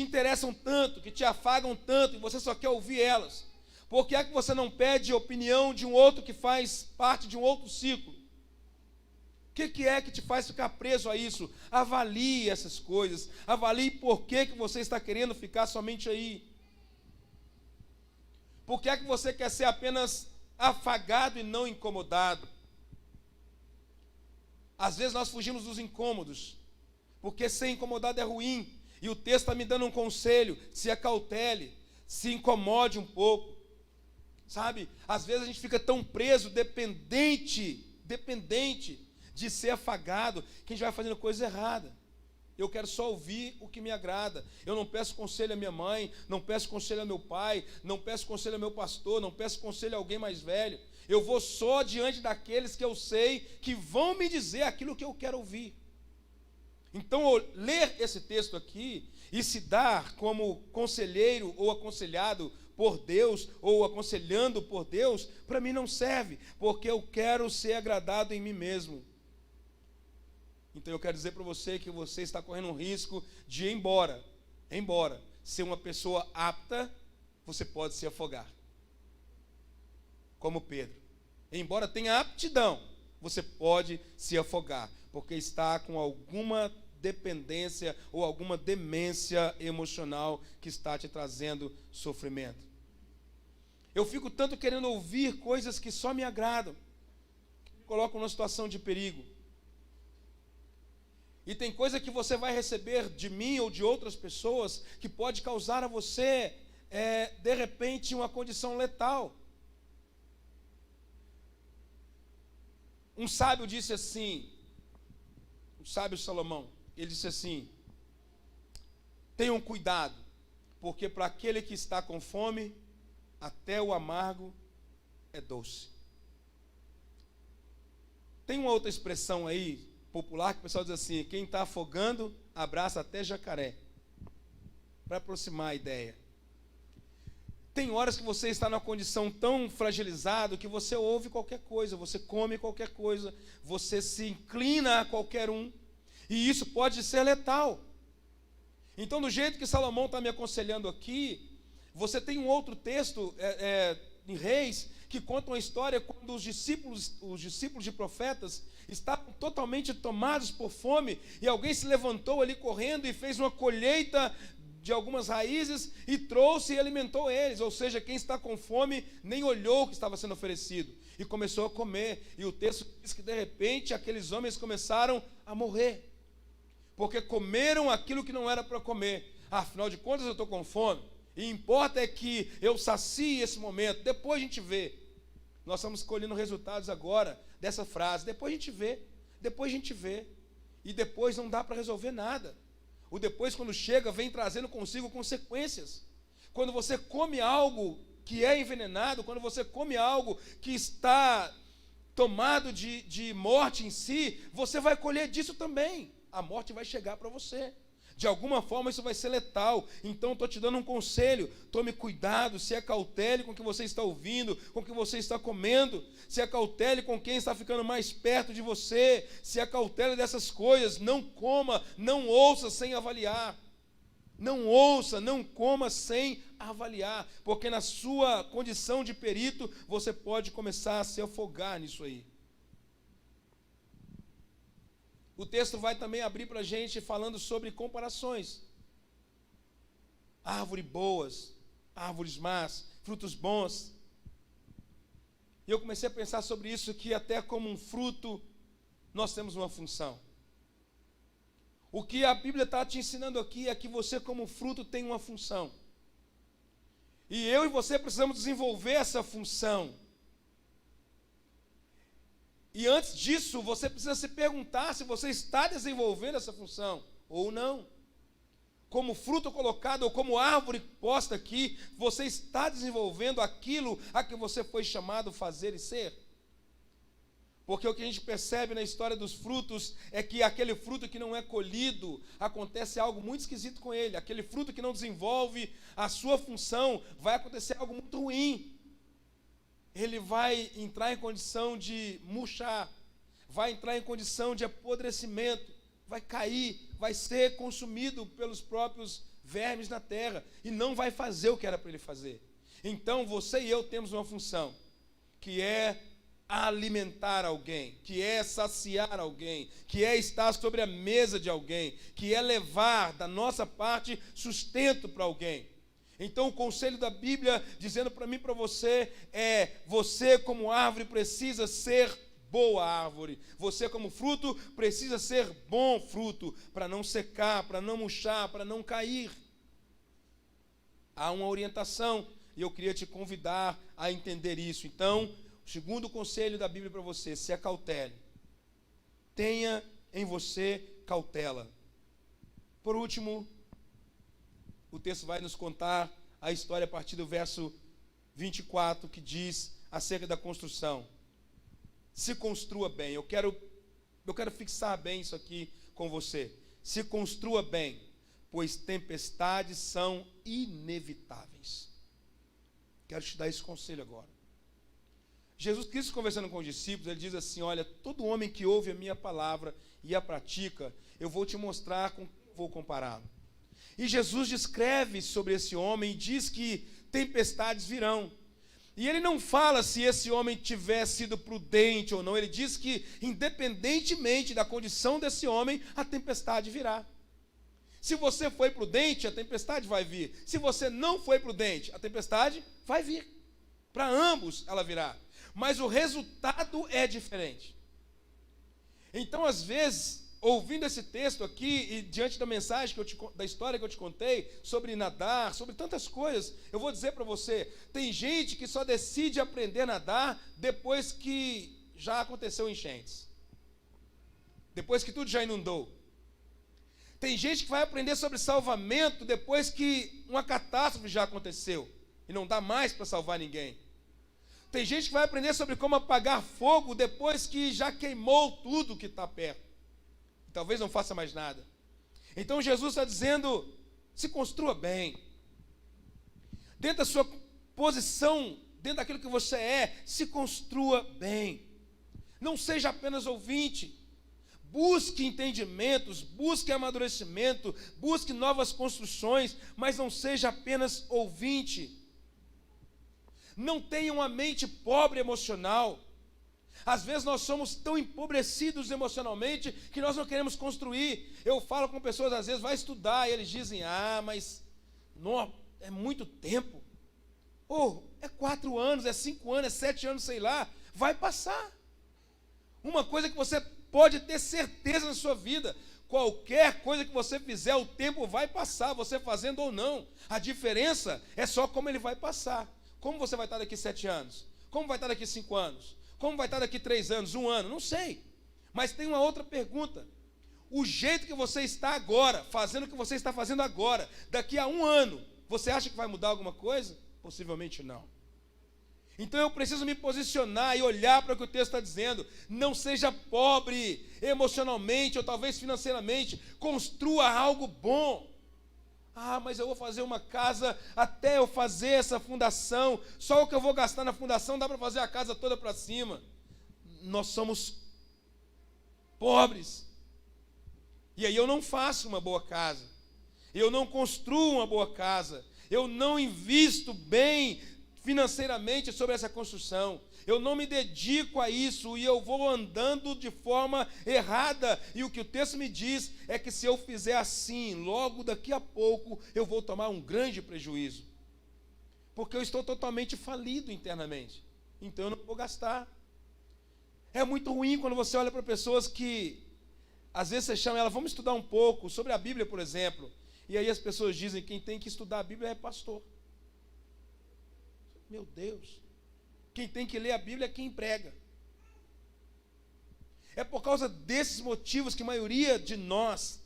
interessam tanto, que te afagam tanto, e você só quer ouvir elas? Por que é que você não pede opinião de um outro que faz parte de um outro ciclo? O que é que te faz ficar preso a isso? Avalie essas coisas. Avalie por que você está querendo ficar somente aí. Por que é que você quer ser apenas afagado e não incomodado? Às vezes nós fugimos dos incômodos, porque ser incomodado é ruim. E o texto está me dando um conselho, se acautele, se incomode um pouco. Sabe? Às vezes a gente fica tão preso, dependente de ser afagado, que a gente vai fazendo coisa errada. Eu quero só ouvir o que me agrada. Eu não peço conselho à minha mãe, não peço conselho ao meu pai, não peço conselho ao meu pastor, não peço conselho a alguém mais velho. Eu vou só diante daqueles que eu sei que vão me dizer aquilo que eu quero ouvir. Então, ler esse texto aqui e se dar como conselheiro ou aconselhado por Deus, ou aconselhando por Deus, para mim não serve, porque eu quero ser agradado em mim mesmo. Então eu quero dizer para você que você está correndo um risco de ir embora, ser uma pessoa apta, você pode se afogar. Como Pedro. Embora tenha aptidão, você pode se afogar, porque está com alguma dependência ou alguma demência emocional que está te trazendo sofrimento. Eu fico tanto querendo ouvir coisas que só me agradam, me colocam numa situação de perigo. E tem coisa que você vai receber de mim ou de outras pessoas que pode causar a você, de repente, uma condição letal. Um sábio disse assim, o sábio Salomão, ele disse assim, tenham cuidado, porque para aquele que está com fome, até o amargo é doce. Tem uma outra expressão aí, popular, que o pessoal diz assim, quem está afogando, abraça até jacaré. Para aproximar a ideia. Tem horas que você está numa condição tão fragilizado que você ouve qualquer coisa, você come qualquer coisa, você se inclina a qualquer um, e isso pode ser letal. Então, do jeito que Salomão está me aconselhando aqui, Você tem um outro texto em Reis que conta uma história quando os discípulos de profetas estavam totalmente tomados por fome e alguém se levantou ali correndo e fez uma colheita de algumas raízes e trouxe e alimentou eles. Ou seja, quem está com fome nem olhou o que estava sendo oferecido e começou a comer. E o texto diz que de repente aqueles homens começaram a morrer, porque comeram aquilo que não era para comer. Afinal de contas eu estou com fome, e importa é que eu sacie esse momento, depois a gente vê. Nós estamos colhendo resultados agora dessa frase, depois a gente vê, e depois não dá para resolver nada. O depois, quando chega, vem trazendo consigo consequências. Quando você come algo que é envenenado, quando você come algo que está tomado de morte em si, você vai colher disso também. A morte vai chegar para você. De alguma forma isso vai ser letal. Então estou te dando um conselho: tome cuidado, se acautele com o que você está ouvindo, com o que você está comendo, se acautele com quem está ficando mais perto de você, se acautele dessas coisas. Não coma, não ouça sem avaliar. Não ouça, não coma sem avaliar, porque na sua condição de perito você pode começar a se afogar nisso aí. O texto vai também abrir para a gente falando sobre comparações. Árvores boas, árvores más, frutos bons. E eu comecei a pensar sobre isso, que até como um fruto, nós temos uma função. O que a Bíblia está te ensinando aqui é que você como fruto tem uma função. E eu e você precisamos desenvolver essa função. E antes disso, você precisa se perguntar se você está desenvolvendo essa função ou não. Como fruto colocado ou como árvore posta aqui, você está desenvolvendo aquilo a que você foi chamado a fazer e ser? Porque o que a gente percebe na história dos frutos é que aquele fruto que não é colhido, acontece algo muito esquisito com ele. Aquele fruto que não desenvolve a sua função, vai acontecer algo muito ruim. Ele vai entrar em condição de murchar, vai entrar em condição de apodrecimento, vai cair, vai ser consumido pelos próprios vermes na terra e não vai fazer o que era para ele fazer. Então você e eu temos uma função, que é alimentar alguém, que é saciar alguém, que é estar sobre a mesa de alguém, que é levar da nossa parte sustento para alguém. Então o conselho da Bíblia dizendo para mim e para você é: você como árvore precisa ser boa árvore, você como fruto precisa ser bom fruto, para não secar, para não murchar, para não cair. Há uma orientação e eu queria te convidar a entender isso. Então, o segundo conselho da Bíblia para você: se acautele, tenha em você cautela. Por último, o texto vai nos contar a história a partir do verso 24, que diz acerca da construção. Se construa bem. Eu quero fixar bem isso aqui com você. Se construa bem, pois tempestades são inevitáveis. Quero te dar esse conselho agora. Jesus Cristo, conversando com os discípulos, ele diz assim: olha, todo homem que ouve a minha palavra e a pratica, eu vou te mostrar com quem vou compará-lo. E Jesus descreve sobre esse homem e diz que tempestades virão. E ele não fala se esse homem tiver sido prudente ou não. Ele diz que, independentemente da condição desse homem, a tempestade virá. Se você foi prudente, a tempestade vai vir. Se você não foi prudente, a tempestade vai vir. Para ambos ela virá. Mas o resultado é diferente. Então, às vezes, ouvindo esse texto aqui e diante da mensagem da história que eu te contei sobre nadar, sobre tantas coisas, eu vou dizer para você: tem gente que só decide aprender a nadar depois que já aconteceu enchentes, depois que tudo já inundou. Tem gente que vai aprender sobre salvamento depois que uma catástrofe já aconteceu e não dá mais para salvar ninguém. Tem gente que vai aprender sobre como apagar fogo depois que já queimou tudo que está perto. Talvez não faça mais nada. Então Jesus está dizendo: se construa bem. Dentro da sua posição, dentro daquilo que você é, se construa bem. Não seja apenas ouvinte. Busque entendimentos, busque amadurecimento, busque novas construções, mas não seja apenas ouvinte. Não tenha uma mente pobre emocional. Às vezes nós somos tão empobrecidos emocionalmente que nós não queremos construir. Eu falo com pessoas, às vezes, vai estudar, e eles dizem, mas não, é muito tempo. É 4 anos, é 5 anos, é 7 anos, sei lá, vai passar. Uma coisa que você pode ter certeza na sua vida, qualquer coisa que você fizer, o tempo vai passar, você fazendo ou não. A diferença é só como ele vai passar. Como você vai estar daqui 7 anos? Como vai estar daqui 5 anos? Como vai estar daqui 3 anos, 1 ano? Não sei. Mas tem uma outra pergunta. O jeito que você está agora, fazendo o que você está fazendo agora, daqui a 1 ano, você acha que vai mudar alguma coisa? Possivelmente não. Então eu preciso me posicionar e olhar para o que o texto está dizendo. Não seja pobre emocionalmente ou talvez financeiramente. Construa algo bom. Mas eu vou fazer uma casa até eu fazer essa fundação. Só o que eu vou gastar na fundação dá para fazer a casa toda para cima. Nós somos pobres. E aí eu não faço uma boa casa. Eu não construo uma boa casa. Eu não invisto bem financeiramente sobre essa construção. Eu não me dedico a isso e eu vou andando de forma errada. E o que o texto me diz é que se eu fizer assim, logo daqui a pouco, eu vou tomar um grande prejuízo. Porque eu estou totalmente falido internamente. Então eu não vou gastar. É muito ruim quando você olha para pessoas que, às vezes você chama ela, vamos estudar um pouco sobre a Bíblia, por exemplo. E aí as pessoas dizem que quem tem que estudar a Bíblia é pastor. Meu Deus. Quem tem que ler a Bíblia é quem prega. É por causa desses motivos que a maioria de nós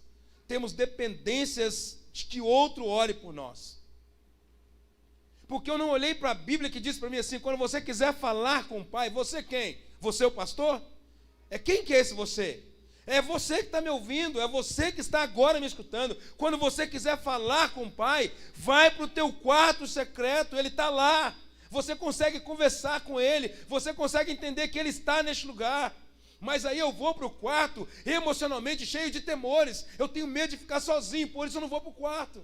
temos dependências de que outro ore por nós. Porque eu não olhei para a Bíblia que diz para mim assim, quando você quiser falar com o Pai, você quem? Você é o pastor? Quem que é esse você? É você que está me ouvindo, é você que está agora me escutando. Quando você quiser falar com o Pai, vai para o teu quarto secreto, Ele está lá. Você consegue conversar com Ele, você consegue entender que Ele está neste lugar. Mas aí eu vou para o quarto emocionalmente cheio de temores. Eu tenho medo de ficar sozinho, por isso eu não vou para o quarto.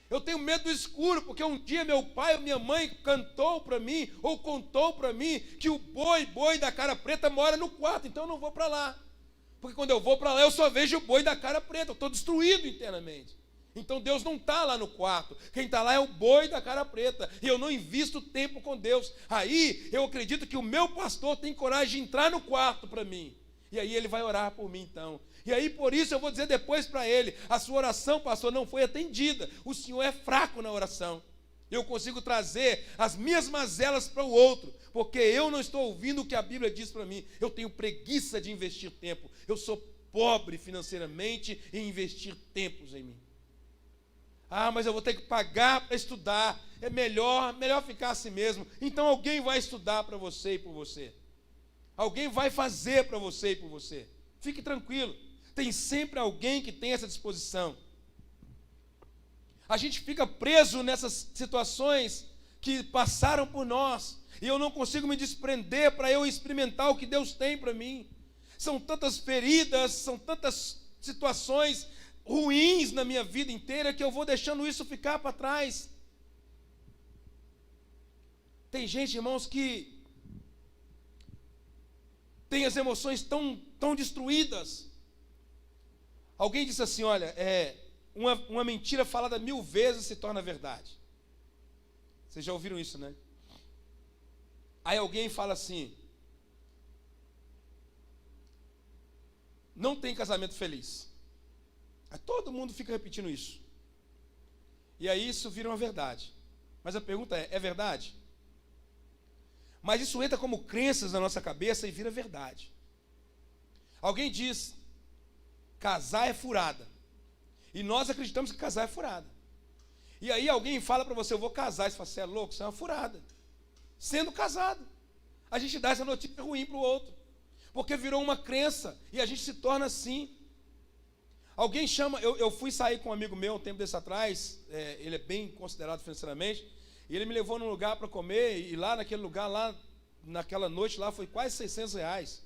Eu tenho medo do escuro, porque um dia meu pai ou minha mãe cantou para mim, ou contou para mim, que o boi da cara preta mora no quarto, então eu não vou para lá. Porque quando eu vou para lá, eu só vejo o boi da cara preta, eu estou destruído internamente. Então Deus não está lá no quarto, quem está lá é o boi da cara preta, e eu não invisto tempo com Deus. Aí eu acredito que o meu pastor tem coragem de entrar no quarto para mim, e aí ele vai orar por mim então. E aí por isso eu vou dizer depois para ele, a sua oração, pastor, não foi atendida, o senhor é fraco na oração. Eu consigo trazer as minhas mazelas para o outro, porque eu não estou ouvindo o que a Bíblia diz para mim. Eu tenho preguiça de investir tempo, eu sou pobre financeiramente em investir tempos em mim. Mas eu vou ter que pagar para estudar, é melhor ficar assim mesmo. Então alguém vai estudar para você e por você. Alguém vai fazer para você e por você. Fique tranquilo, tem sempre alguém que tem essa disposição. A gente fica preso nessas situações que passaram por nós, e eu não consigo me desprender para eu experimentar o que Deus tem para mim. São tantas feridas, são tantas situações ruins na minha vida inteira que eu vou deixando isso ficar para trás. Tem gente, irmãos, que tem as emoções tão destruídas. Alguém disse assim, olha, uma mentira falada 1000 vezes se torna verdade. Vocês já ouviram isso, né? Aí alguém fala assim, não tem casamento feliz. Aí todo mundo fica repetindo isso. E aí isso vira uma verdade. Mas a pergunta é verdade? Mas isso entra como crenças na nossa cabeça e vira verdade. Alguém diz, casar é furada. E nós acreditamos que casar é furada. E aí alguém fala para você, eu vou casar. E você fala, você é louco, isso é uma furada. Sendo casado. A gente dá essa notícia ruim para o outro. Porque virou uma crença e a gente se torna assim. Alguém chama, eu fui sair com um amigo meu um tempo desse atrás, ele é bem considerado financeiramente, e ele me levou num lugar para comer, e lá naquele lugar, lá naquela noite lá, foi quase R$600.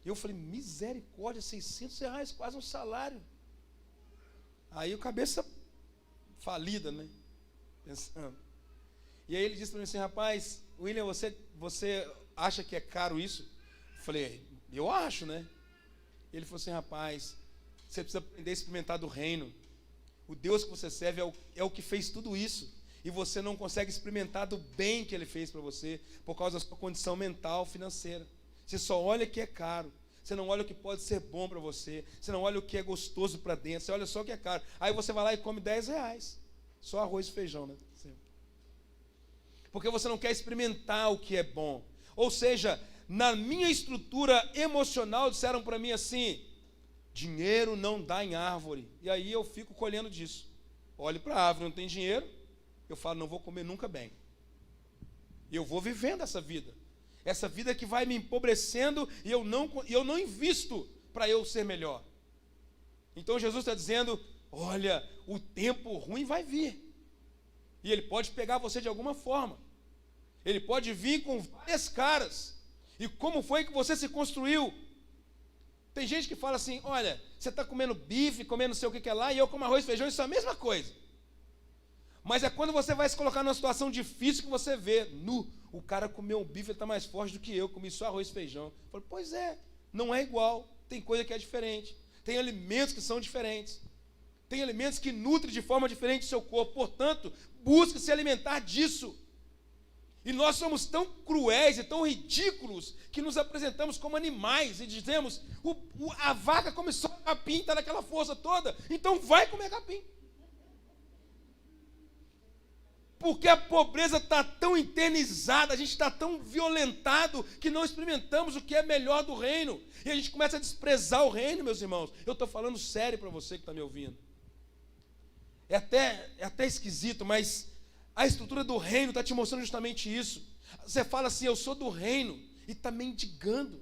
Eu falei, misericórdia, R$600, quase um salário. Aí o cabeça falida, né? Pensando. E aí ele disse para mim assim, rapaz, William, você acha que é caro isso? Eu falei, eu acho, né? Ele falou assim, rapaz, você precisa aprender a experimentar do reino. O Deus que você serve é o que fez tudo isso. E você não consegue experimentar do bem que Ele fez para você por causa da sua condição mental, financeira. Você só olha o que é caro. Você não olha o que pode ser bom para você. Você não olha o que é gostoso para dentro. Você olha só o que é caro. Aí você vai lá e come R$10. Só arroz e feijão, né? Porque você não quer experimentar o que é bom. Ou seja, na minha estrutura emocional, disseram para mim assim, dinheiro não dá em árvore. E aí eu fico colhendo disso. Olho para a árvore, não tem dinheiro. Eu falo, não vou comer nunca bem. E eu vou vivendo essa vida. Essa vida que vai me empobrecendo e eu não invisto para eu ser melhor. Então Jesus está dizendo, olha, o tempo ruim vai vir. E ele pode pegar você de alguma forma. Ele pode vir com várias caras. E como foi que você se construiu? Tem gente que fala assim, olha, você está comendo bife, comendo não sei o que é lá, e eu como arroz e feijão, isso é a mesma coisa. Mas é quando você vai se colocar numa situação difícil que você vê, o cara comeu um bife, ele está mais forte do que eu, comi só arroz e feijão. Eu falo, pois é, não é igual, tem coisa que é diferente, tem alimentos que são diferentes, tem alimentos que nutrem de forma diferente o seu corpo, portanto, busque se alimentar disso. E nós somos tão cruéis e tão ridículos que nos apresentamos como animais e dizemos, a vaca come só capim, está naquela força toda, então vai comer capim. Porque a pobreza está tão internizada, a gente está tão violentado que não experimentamos o que é melhor do reino. E a gente começa a desprezar o reino, meus irmãos. Eu estou falando sério para você que está me ouvindo. É até esquisito, mas a estrutura do reino está te mostrando justamente isso. Você fala assim, eu sou do reino, e está mendigando.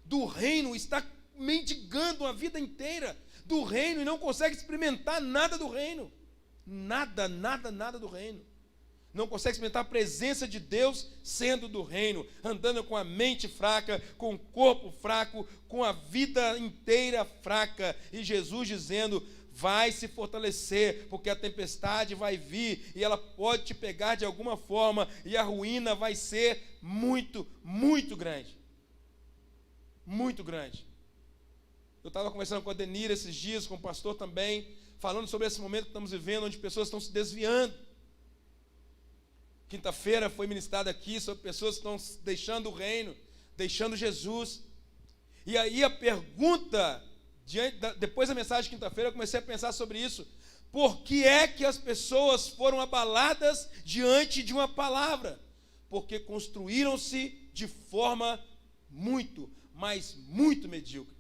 Do reino, está mendigando a vida inteira do reino e não consegue experimentar nada do reino. Nada do reino. Não consegue experimentar a presença de Deus sendo do reino, andando com a mente fraca, com o corpo fraco, com a vida inteira fraca. E Jesus dizendo, vai se fortalecer, porque a tempestade vai vir e ela pode te pegar de alguma forma e a ruína vai ser muito, muito grande. Muito grande. Eu estava conversando com a Denira esses dias, com o pastor também, falando sobre esse momento que estamos vivendo, onde pessoas estão se desviando. Quinta-feira foi ministrado aqui sobre pessoas que estão deixando o reino, deixando Jesus. E aí a pergunta, depois da mensagem de quinta-feira, eu comecei a pensar sobre isso. Por que é que as pessoas foram abaladas diante de uma palavra? Porque construíram-se de forma muito, mas muito medíocre.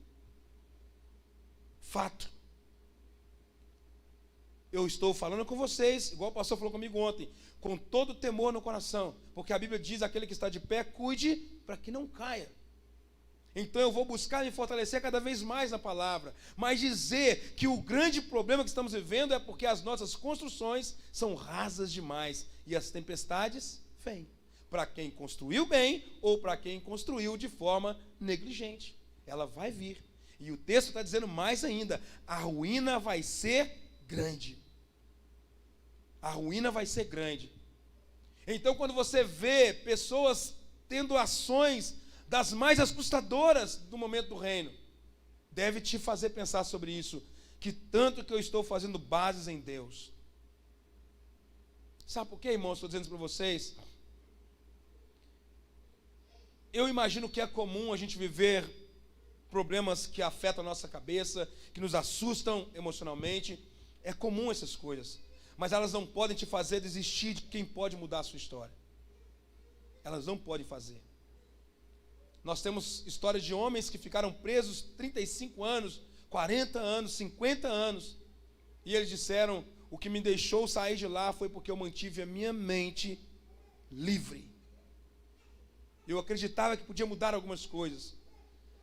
Fato. Eu estou falando com vocês, igual o pastor falou comigo ontem, com todo temor no coração, porque a Bíblia diz, aquele que está de pé, cuide para que não caia. Então eu vou buscar me fortalecer cada vez mais na palavra, mas dizer que o grande problema que estamos vivendo é porque as nossas construções são rasas demais, e as tempestades vêm, para quem construiu bem, ou para quem construiu de forma negligente, ela vai vir, e o texto está dizendo mais ainda, a ruína vai ser grande. A ruína vai ser grande. Então, quando você vê pessoas tendo ações das mais assustadoras do momento do reino, deve te fazer pensar sobre isso, que tanto que eu estou fazendo bases em Deus. Sabe por quê, irmãos? Estou dizendo isso para vocês. Eu imagino que é comum a gente viver problemas que afetam a nossa cabeça, que nos assustam emocionalmente. É comum essas coisas. Mas elas não podem te fazer desistir de quem pode mudar a sua história. Elas não podem fazer. Nós temos histórias de homens que ficaram presos 35 anos, 40 anos, 50 anos. E eles disseram, o que me deixou sair de lá foi porque eu mantive a minha mente livre. Eu acreditava que podia mudar algumas coisas.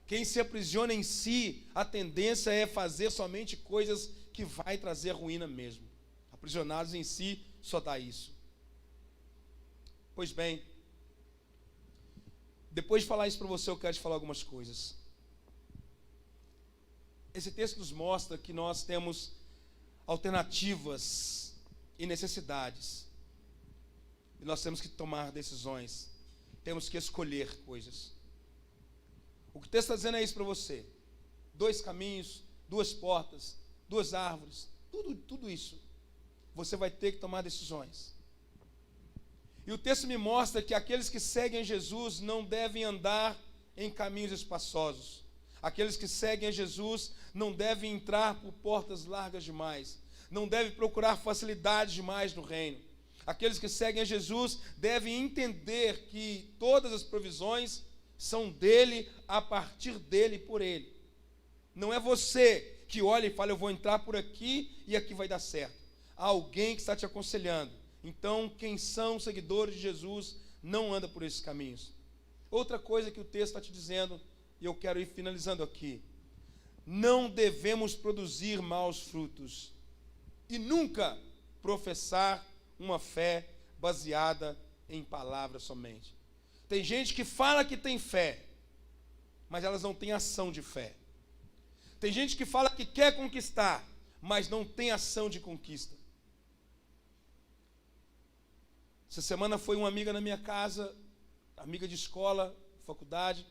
Quem se aprisiona em si, a tendência é fazer somente coisas que vai trazer ruína mesmo. Aprisionados em si, só dá isso. Pois bem, depois de falar isso para você, eu quero te falar algumas coisas. esse texto nos mostra que nós temos alternativas e necessidades. E nós temos que tomar decisões. Temos que escolher coisas. O que o texto está dizendo é isso para você. 2 caminhos, 2 portas, 2 árvores, tudo isso. Você vai ter que tomar decisões. E o texto me mostra que aqueles que seguem Jesus não devem andar em caminhos espaçosos. Aqueles que seguem a Jesus não devem entrar por portas largas demais. Não devem procurar facilidades demais no reino. Aqueles que seguem a Jesus devem entender que todas as provisões são dele, a partir dele e por ele. Não é você que olha e fala, eu vou entrar por aqui e aqui vai dar certo. Há alguém que está te aconselhando. Então, quem são seguidores de Jesus não anda por esses caminhos. Outra coisa que o texto está te dizendo, e eu quero ir finalizando aqui. Não devemos produzir maus frutos e nunca professar uma fé baseada em palavras somente. Tem gente que fala que tem fé, mas elas não têm ação de fé. Tem gente que fala que quer conquistar, mas não tem ação de conquista. Essa semana foi uma amiga na minha casa, amiga de escola, faculdade,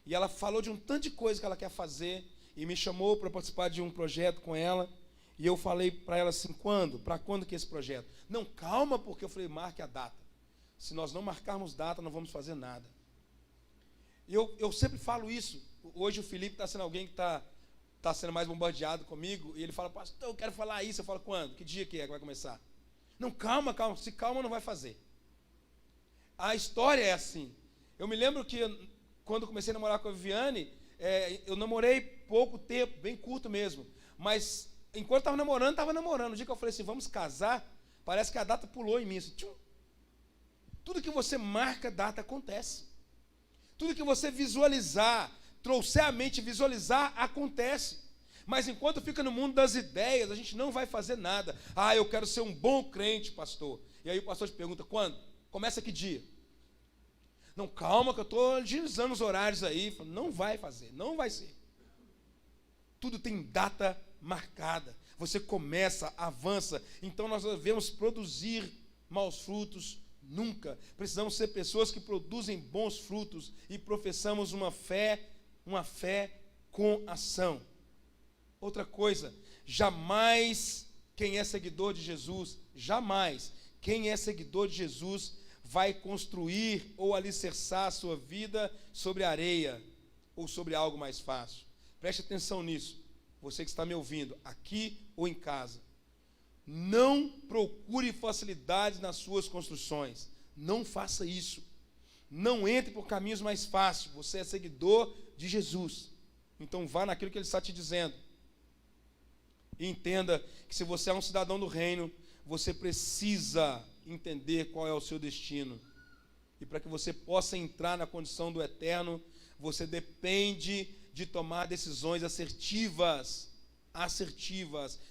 e ela falou de um tanto de coisa que ela quer fazer, e me chamou para participar de um projeto com ela, e eu falei para ela assim, quando? Para quando que é esse projeto? Não, calma, porque eu falei, marque a data. Se nós não marcarmos data, não vamos fazer nada. Eu sempre falo isso. Hoje o Felipe está sendo alguém que está sendo mais bombardeado comigo, e ele fala, pastor, eu quero falar isso. Eu falo, quando? Que dia que é que vai começar? Não, calma, se calma não vai fazer. A história é assim. Eu me lembro que quando comecei a namorar com a Viviane, eu namorei pouco tempo, bem curto mesmo. Mas enquanto estava namorando. No dia que eu falei assim, vamos casar, parece que a data pulou em mim. Assim, tchum. Tudo que você marca, data acontece. Tudo que você visualizar, trouxer à mente, visualizar, acontece. Mas enquanto fica no mundo das ideias, a gente não vai fazer nada. Ah, eu quero ser um bom crente, pastor. E aí o pastor te pergunta, quando? Começa que dia? Não, calma que eu estou agilizando os horários aí. Não vai fazer, não vai ser. Tudo tem data marcada. Você começa, avança. Então nós devemos produzir maus frutos nunca. Precisamos ser pessoas que produzem bons frutos e professamos uma fé com ação. Outra coisa, jamais quem é seguidor de Jesus, jamais quem é seguidor de Jesus vai construir ou alicerçar a sua vida sobre areia ou sobre algo mais fácil. Preste atenção nisso, você que está me ouvindo, aqui ou em casa. Não procure facilidades nas suas construções. Não faça isso. Não entre por caminhos mais fáceis. Você é seguidor de Jesus. Então vá naquilo que Ele está te dizendo. E entenda que se você é um cidadão do reino, você precisa entender qual é o seu destino. E para que você possa entrar na condição do eterno, você depende de tomar decisões assertivas.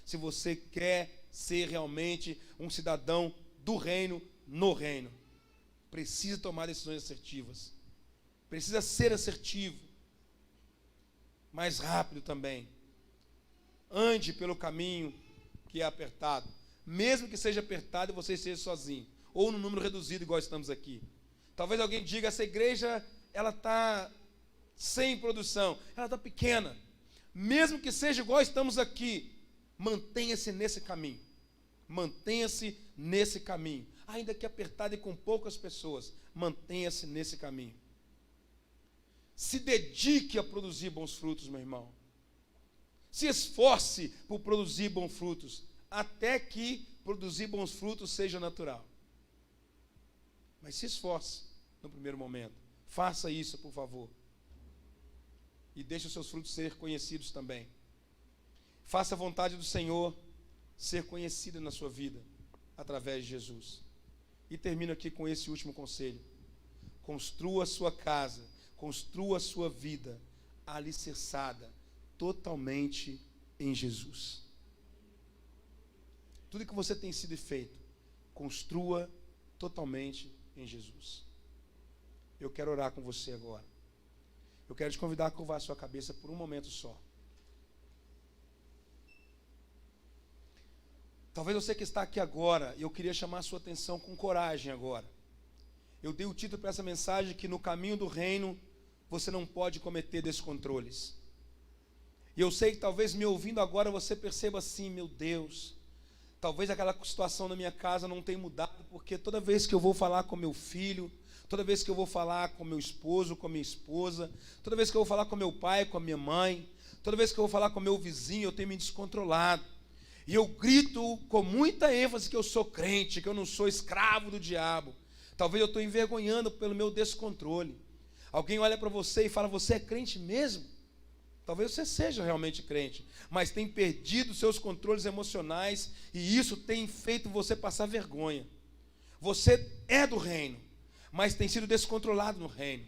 Se você quer ser realmente um cidadão do reino, no reino. Precisa tomar decisões assertivas. Precisa ser assertivo. Mais rápido também. Ande pelo caminho que é apertado. Mesmo que seja apertado e você esteja sozinho. Ou num número reduzido, igual estamos aqui. Talvez alguém diga, essa igreja, ela está sem produção. Ela está pequena. Mesmo que seja igual estamos aqui, mantenha-se nesse caminho. Mantenha-se nesse caminho. Ainda que apertado e com poucas pessoas, mantenha-se nesse caminho. Se dedique a produzir bons frutos, meu irmão. Se esforce por produzir bons frutos, até que produzir bons frutos seja natural. Mas se esforce no primeiro momento. Faça isso, por favor. E deixe os seus frutos ser conhecidos também. Faça a vontade do Senhor ser conhecida na sua vida, através de Jesus. E termino aqui com esse último conselho. Construa a sua casa, construa a sua vida alicerçada totalmente em Jesus. Tudo que você tem sido feito, construa totalmente em Jesus. Eu quero orar com você agora. Eu quero te convidar a curvar a sua cabeça por um momento só. Talvez você que está aqui agora, eu queria chamar a sua atenção com coragem agora. Eu dei o título para essa mensagem que no caminho do reino você não pode cometer descontroles. E eu sei que talvez me ouvindo agora você perceba assim, meu Deus, talvez aquela situação na minha casa não tenha mudado, porque toda vez que eu vou falar com meu filho, toda vez que eu vou falar com meu esposo, com a minha esposa, toda vez que eu vou falar com meu pai, com a minha mãe, toda vez que eu vou falar com meu vizinho, eu tenho me descontrolado. E eu grito com muita ênfase que eu sou crente, que eu não sou escravo do diabo. Talvez eu estou envergonhando pelo meu descontrole. Alguém olha para você e fala, você é crente mesmo? Talvez você seja realmente crente, mas tem perdido seus controles emocionais e isso tem feito você passar vergonha. Você é do reino, mas tem sido descontrolado no reino.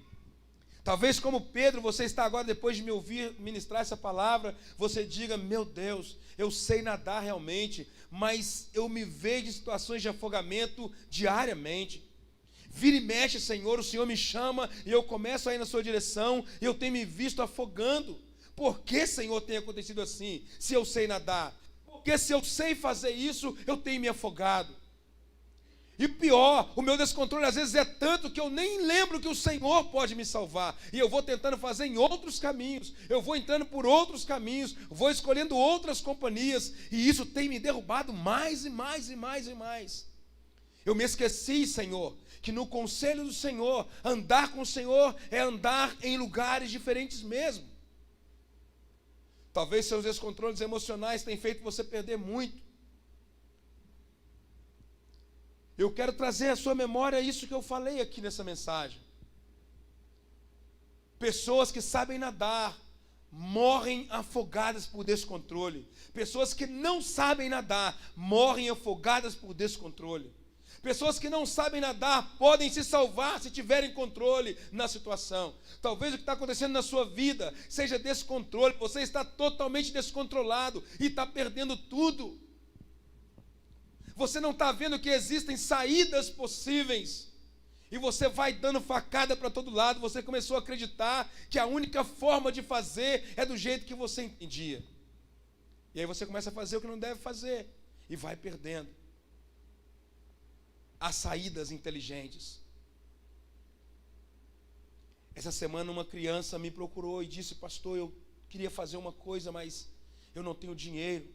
Talvez como Pedro, você está agora, depois de me ouvir ministrar essa palavra, você diga, meu Deus, eu sei nadar realmente, mas eu me vejo em situações de afogamento diariamente. Vira e mexe, Senhor, o Senhor me chama e eu começo a ir na sua direção e eu tenho me visto afogando. Por que, Senhor, tem acontecido assim, se eu sei nadar? Porque se eu sei fazer isso, eu tenho me afogado. E pior, o meu descontrole às vezes é tanto que eu nem lembro que o Senhor pode me salvar. E eu vou tentando fazer em outros caminhos, eu vou entrando por outros caminhos, vou escolhendo outras companhias, e isso tem me derrubado mais e mais e mais e mais. Eu me esqueci, Senhor, que no conselho do Senhor, andar com o Senhor é andar em lugares diferentes mesmo. Talvez seus descontroles emocionais tenham feito você perder muito. Eu quero trazer à sua memória isso que eu falei aqui nessa mensagem. Pessoas que sabem nadar morrem afogadas por descontrole. Pessoas que não sabem nadar morrem afogadas por descontrole. Pessoas que não sabem nadar podem se salvar se tiverem controle na situação. Talvez o que está acontecendo na sua vida seja descontrole. Você está totalmente descontrolado e está perdendo tudo. Você não está vendo que existem saídas possíveis. E você vai dando facada para todo lado. Você começou a acreditar que a única forma de fazer é do jeito que você entendia. E aí você começa a fazer o que não deve fazer. E vai perdendo. Há saídas inteligentes. Essa semana uma criança me procurou e disse, pastor, eu queria fazer uma coisa, mas eu não tenho dinheiro.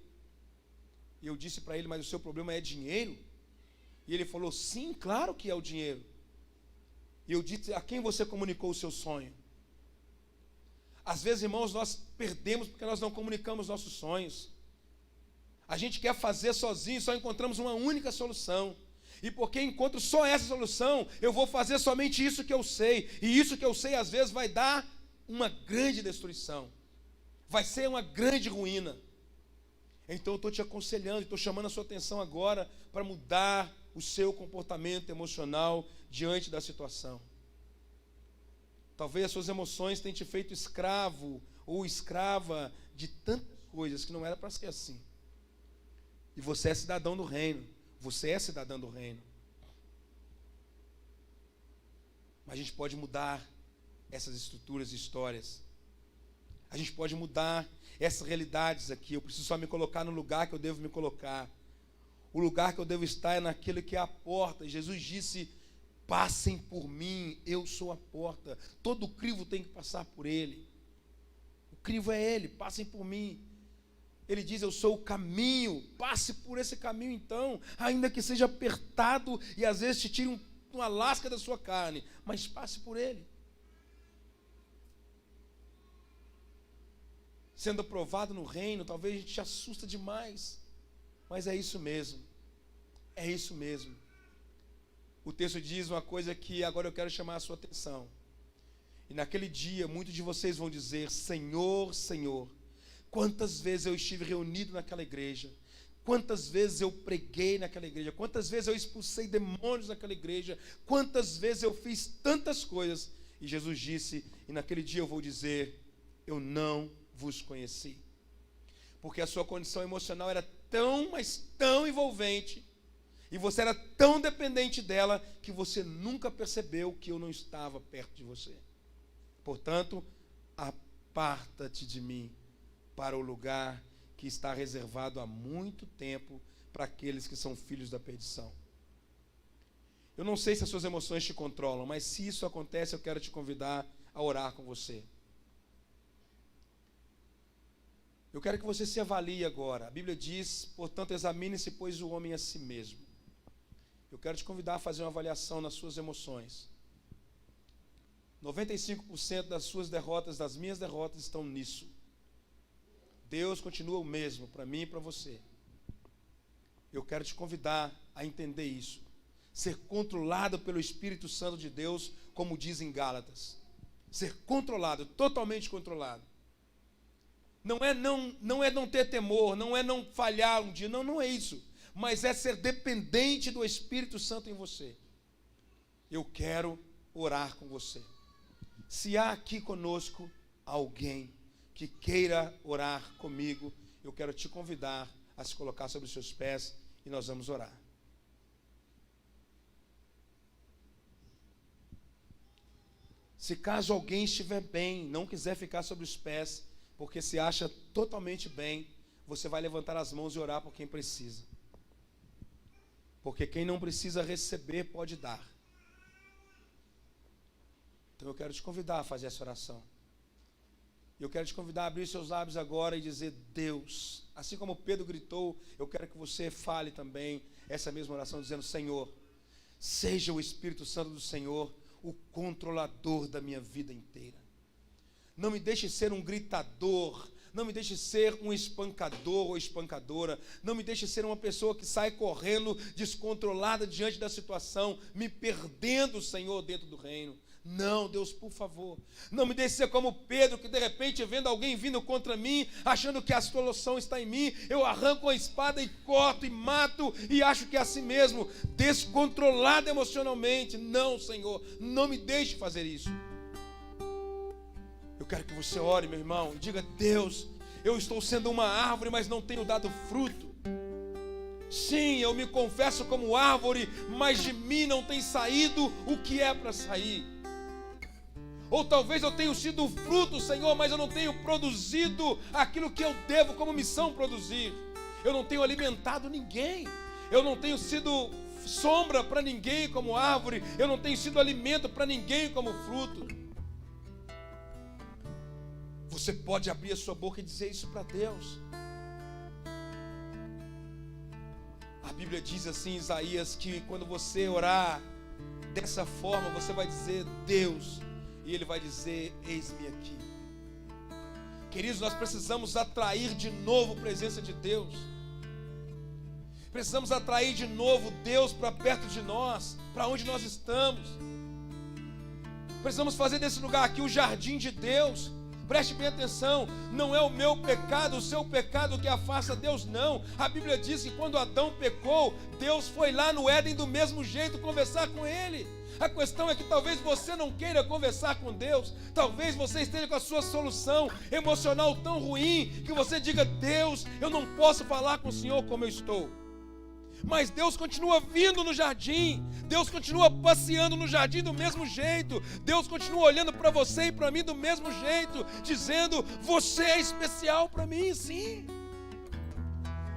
E eu disse para ele, mas o seu problema é dinheiro? E ele falou, sim, claro que é o dinheiro. E eu disse, a quem você comunicou o seu sonho? Às vezes, irmãos, nós perdemos porque nós não comunicamos nossos sonhos. A gente quer fazer sozinho, só encontramos uma única solução. E porque encontro só essa solução, eu vou fazer somente isso que eu sei. E isso que eu sei, às vezes, vai dar uma grande destruição. Vai ser uma grande ruína. Então eu estou te aconselhando, estou chamando a sua atenção agora para mudar o seu comportamento emocional diante da situação. Talvez as suas emoções tenham te feito escravo ou escrava de tantas coisas que não era para ser assim. E você é cidadão do reino. Você é cidadão do reino. Mas a gente pode mudar essas estruturas e histórias. A gente pode mudar essas realidades aqui. Eu preciso só me colocar no lugar que eu devo me colocar. O lugar que eu devo estar é naquele que é a porta. Jesus disse, passem por mim, eu sou a porta. Todo crivo tem que passar por ele. O crivo é ele, passem por mim. Ele diz, eu sou o caminho, passe por esse caminho então, ainda que seja apertado e às vezes te tire uma lasca da sua carne, mas passe por ele. Sendo aprovado no reino, talvez a gente te assusta demais, mas é isso mesmo, é isso mesmo. O texto diz uma coisa que agora eu quero chamar a sua atenção. E naquele dia, muitos de vocês vão dizer, Senhor, Senhor, quantas vezes eu estive reunido naquela igreja, quantas vezes eu preguei naquela igreja, quantas vezes eu expulsei demônios naquela igreja, quantas vezes eu fiz tantas coisas. E Jesus disse, e naquele dia eu vou dizer, eu não vos conheci. Porque a sua condição emocional era tão, mas tão envolvente, e você era tão dependente dela, que você nunca percebeu que eu não estava perto de você. Portanto, aparta-te de mim, para o lugar que está reservado há muito tempo para aqueles que são filhos da perdição. Eu não sei se as suas emoções te controlam, mas se isso acontece, eu quero te convidar a orar com você. Eu quero que você se avalie agora. A Bíblia diz, portanto, examine-se, pois, o homem a si mesmo. Eu quero te convidar a fazer uma avaliação nas suas emoções. 95% das suas derrotas, das minhas derrotas, estão nisso. Deus continua o mesmo para mim e para você. Eu quero te convidar a entender isso. Ser controlado pelo Espírito Santo de Deus, como diz em Gálatas. Ser controlado, totalmente controlado. Não é não ter temor, não é não falhar um dia, não é isso. Mas é ser dependente do Espírito Santo em você. Eu quero orar com você. Se há aqui conosco alguém que queira orar comigo, eu quero te convidar a se colocar sobre os seus pés e nós vamos orar. Se caso alguém estiver bem, não quiser ficar sobre os pés, porque se acha totalmente bem, você vai levantar as mãos e orar por quem precisa. Porque quem não precisa receber, pode dar. Então eu quero te convidar a fazer essa oração. Eu quero te convidar a abrir seus lábios agora e dizer: Deus, assim como Pedro gritou, eu quero que você fale também essa mesma oração, dizendo: Senhor, seja o Espírito Santo do Senhor o controlador da minha vida inteira. Não me deixe ser um gritador, não me deixe ser um espancador ou espancadora, não me deixe ser uma pessoa que sai correndo descontrolada diante da situação, me perdendo, Senhor, dentro do reino. Não, Deus, por favor, não me deixe ser como Pedro, que de repente, vendo alguém vindo contra mim, achando que a solução está em mim, eu arranco a espada e corto e mato, e acho que é assim mesmo, descontrolado emocionalmente. Não, Senhor, não me deixe fazer isso. Eu quero que você ore, meu irmão, e diga: Deus, eu estou sendo uma árvore, mas não tenho dado fruto. Sim, eu me confesso como árvore, mas de mim não tem saído o que é para sair. Ou talvez eu tenha sido fruto, Senhor, mas eu não tenho produzido aquilo que eu devo como missão produzir. Eu não tenho alimentado ninguém. Eu não tenho sido sombra para ninguém como árvore. Eu não tenho sido alimento para ninguém como fruto. Você pode abrir a sua boca e dizer isso para Deus. A Bíblia diz assim em Isaías que quando você orar dessa forma, você vai dizer: Deus, e Ele vai dizer: eis-me aqui. Queridos, nós precisamos atrair de novo a presença de Deus. Precisamos atrair de novo Deus para perto de nós, para onde nós estamos. Precisamos fazer desse lugar aqui o jardim de Deus. Preste bem atenção, não é o meu pecado, o seu pecado que afasta Deus, não. A Bíblia diz que quando Adão pecou, Deus foi lá no Éden do mesmo jeito conversar com ele. A questão é que talvez você não queira conversar com Deus. Talvez você esteja com a sua solução emocional tão ruim que você diga: Deus, eu não posso falar com o Senhor como eu estou. Mas Deus continua vindo no jardim. Deus continua passeando no jardim do mesmo jeito. Deus continua olhando para você e para mim do mesmo jeito, dizendo: você é especial para mim, sim.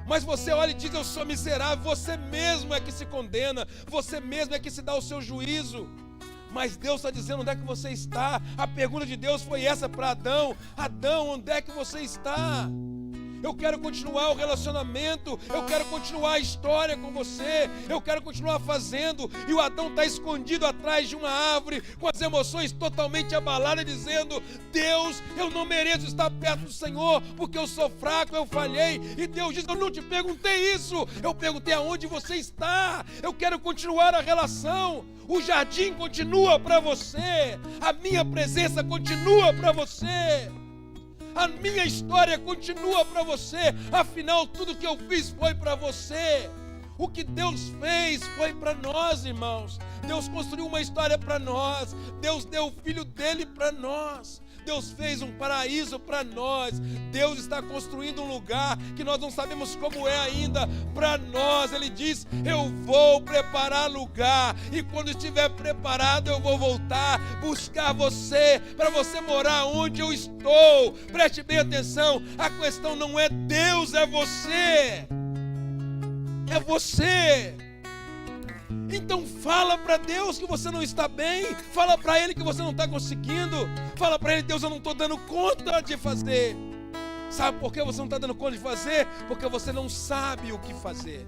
Mas você olha e diz: eu sou miserável. Você mesmo é que se condena. Você mesmo é que se dá o seu juízo. Mas Deus está dizendo: onde é que você está? A pergunta de Deus foi essa para Adão: Adão, onde é que você está? Eu quero continuar o relacionamento, eu quero continuar a história com você, eu quero continuar fazendo. E o Adão está escondido atrás de uma árvore, com as emoções totalmente abaladas, dizendo: Deus, eu não mereço estar perto do Senhor, porque eu sou fraco, eu falhei. E Deus diz: eu não te perguntei isso, eu perguntei aonde você está. Eu quero continuar a relação. O jardim continua para você, a minha presença continua para você. A minha história continua para você. Afinal, tudo que eu fiz foi para você. O que Deus fez foi para nós, irmãos. Deus construiu uma história para nós. Deus deu o Filho dele para nós. Deus fez um paraíso para nós. Deus está construindo um lugar que nós não sabemos como é ainda para nós. Ele diz: eu vou preparar lugar, e quando estiver preparado eu vou voltar, buscar você, para você morar onde eu estou. Preste bem atenção, a questão não é Deus, é você. É você. Então fala para Deus que você não está bem. Fala para Ele que você não está conseguindo. Fala para Ele: Deus, eu não estou dando conta de fazer. Sabe por que você não está dando conta de fazer? Porque você não sabe o que fazer.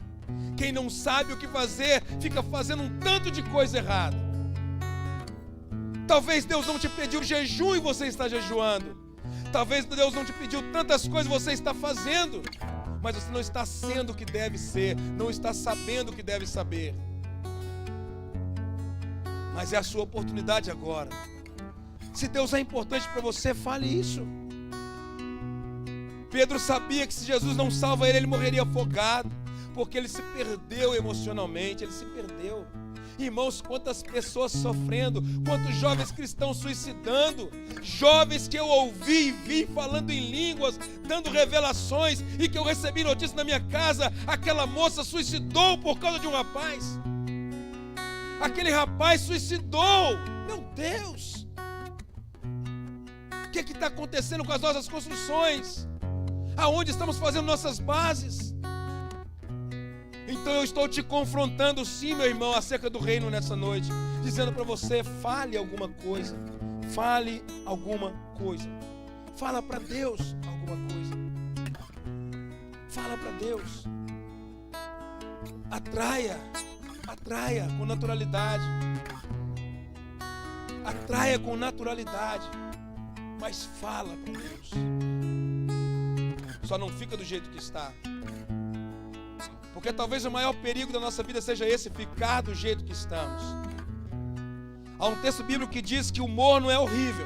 Quem não sabe o que fazer fica fazendo um tanto de coisa errada. Talvez Deus não te pediu jejum e você está jejuando. Talvez Deus não te pediu tantas coisas e você está fazendo, mas você não está sendo o que deve ser, não está sabendo o que deve saber. Mas é a sua oportunidade agora. Se Deus é importante para você, fale isso. Pedro sabia que se Jesus não salva ele, ele morreria afogado, porque ele se perdeu emocionalmente, ele se perdeu. Irmãos, quantas pessoas sofrendo, quantos jovens cristãos suicidando, jovens que eu ouvi e vi falando em línguas, dando revelações, e que eu recebi notícia na minha casa: aquela moça suicidou por causa de um rapaz. Aquele rapaz suicidou. Meu Deus! O que está acontecendo com as nossas construções? Aonde estamos fazendo nossas bases? Então eu estou te confrontando, sim, meu irmão, acerca do reino nessa noite, dizendo para você: fale alguma coisa. Fale alguma coisa. Fala para Deus alguma coisa. Fala para Deus. Atraia com naturalidade. Atraia com naturalidade. Mas fala para Deus. Só não fica do jeito que está. Porque talvez o maior perigo da nossa vida seja esse: ficar do jeito que estamos. Há um texto bíblico que diz que o morno é horrível.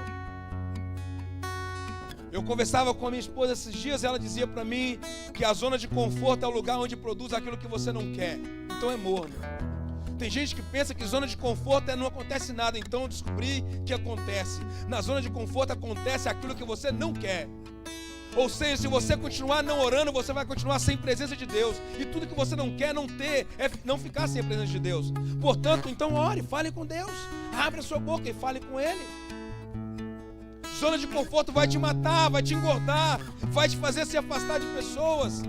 Eu conversava com a minha esposa esses dias e ela dizia para mim que a zona de conforto é o lugar onde produz aquilo que você não quer. Então é morno. Tem gente que pensa que zona de conforto não acontece nada. Então eu descobri que acontece. Na zona de conforto acontece aquilo que você não quer. Ou seja, se você continuar não orando, você vai continuar sem presença de Deus. E tudo que você não quer não ter é não ficar sem a presença de Deus. Portanto, então ore, fale com Deus. Abre a sua boca e fale com Ele. Zona de conforto vai te matar, vai te engordar, vai te fazer se afastar de pessoas.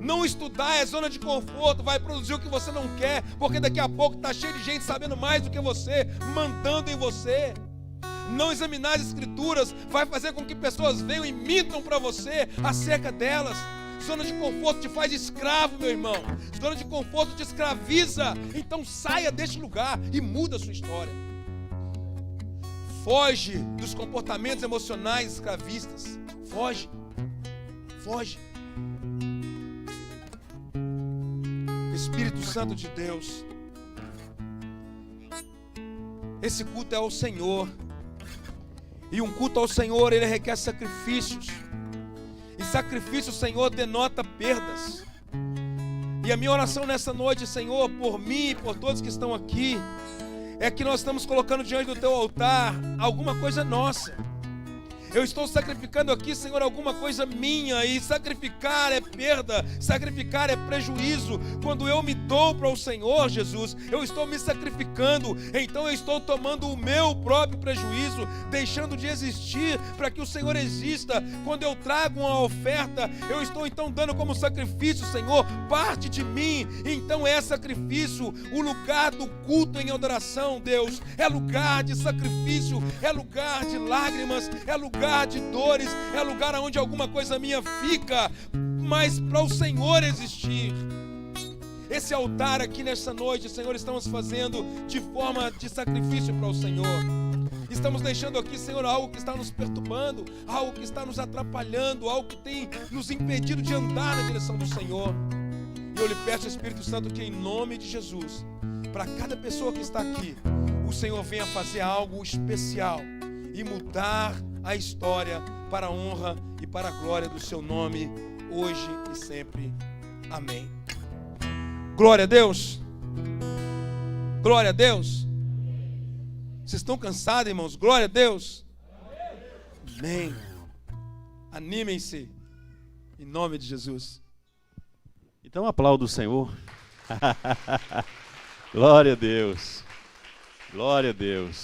Não estudar é zona de conforto, vai produzir o que você não quer, porque daqui a pouco está cheio de gente sabendo mais do que você, mandando em você. Não examinar as escrituras vai fazer com que pessoas venham e mintam para você acerca delas. Zona de conforto te faz escravo, meu irmão. Zona de conforto te escraviza. Então saia deste lugar e muda a sua história. Foge dos comportamentos emocionais escravistas. Foge. Espírito Santo de Deus, esse culto é ao Senhor. E um culto ao Senhor, ele requer sacrifícios. E sacrifício, Senhor, denota perdas. E a minha oração nessa noite, Senhor, por mim e por todos que estão aqui, é que nós estamos colocando diante do Teu altar alguma coisa nossa. Eu estou sacrificando aqui, Senhor, alguma coisa minha. E sacrificar é perda, sacrificar é prejuízo. Quando eu me dou para o Senhor, Jesus, eu estou me sacrificando. Então eu estou tomando o meu próprio prejuízo, deixando de existir para que o Senhor exista. Quando eu trago uma oferta, eu estou então dando como sacrifício, Senhor, parte de mim. Então é sacrifício. O lugar do culto em adoração, Deus, é lugar de sacrifício, é lugar de lágrimas, é lugar de dores, é lugar onde alguma coisa minha fica, mas para o Senhor existir. Esse altar aqui nessa noite, Senhor, estamos fazendo de forma de sacrifício para o Senhor. Estamos deixando aqui, Senhor, algo que está nos perturbando, algo que está nos atrapalhando, algo que tem nos impedido de andar na direção do Senhor. E eu lhe peço, Espírito Santo, que em nome de Jesus, para cada pessoa que está aqui, o Senhor venha fazer algo especial e mudar a história para a honra e para a glória do seu nome, hoje e sempre. Amém. Glória a Deus. Glória a Deus. Vocês estão cansados, irmãos? Glória a Deus. Amém. Animem-se em nome de Jesus. Então aplauda o Senhor. Glória a Deus. Glória a Deus.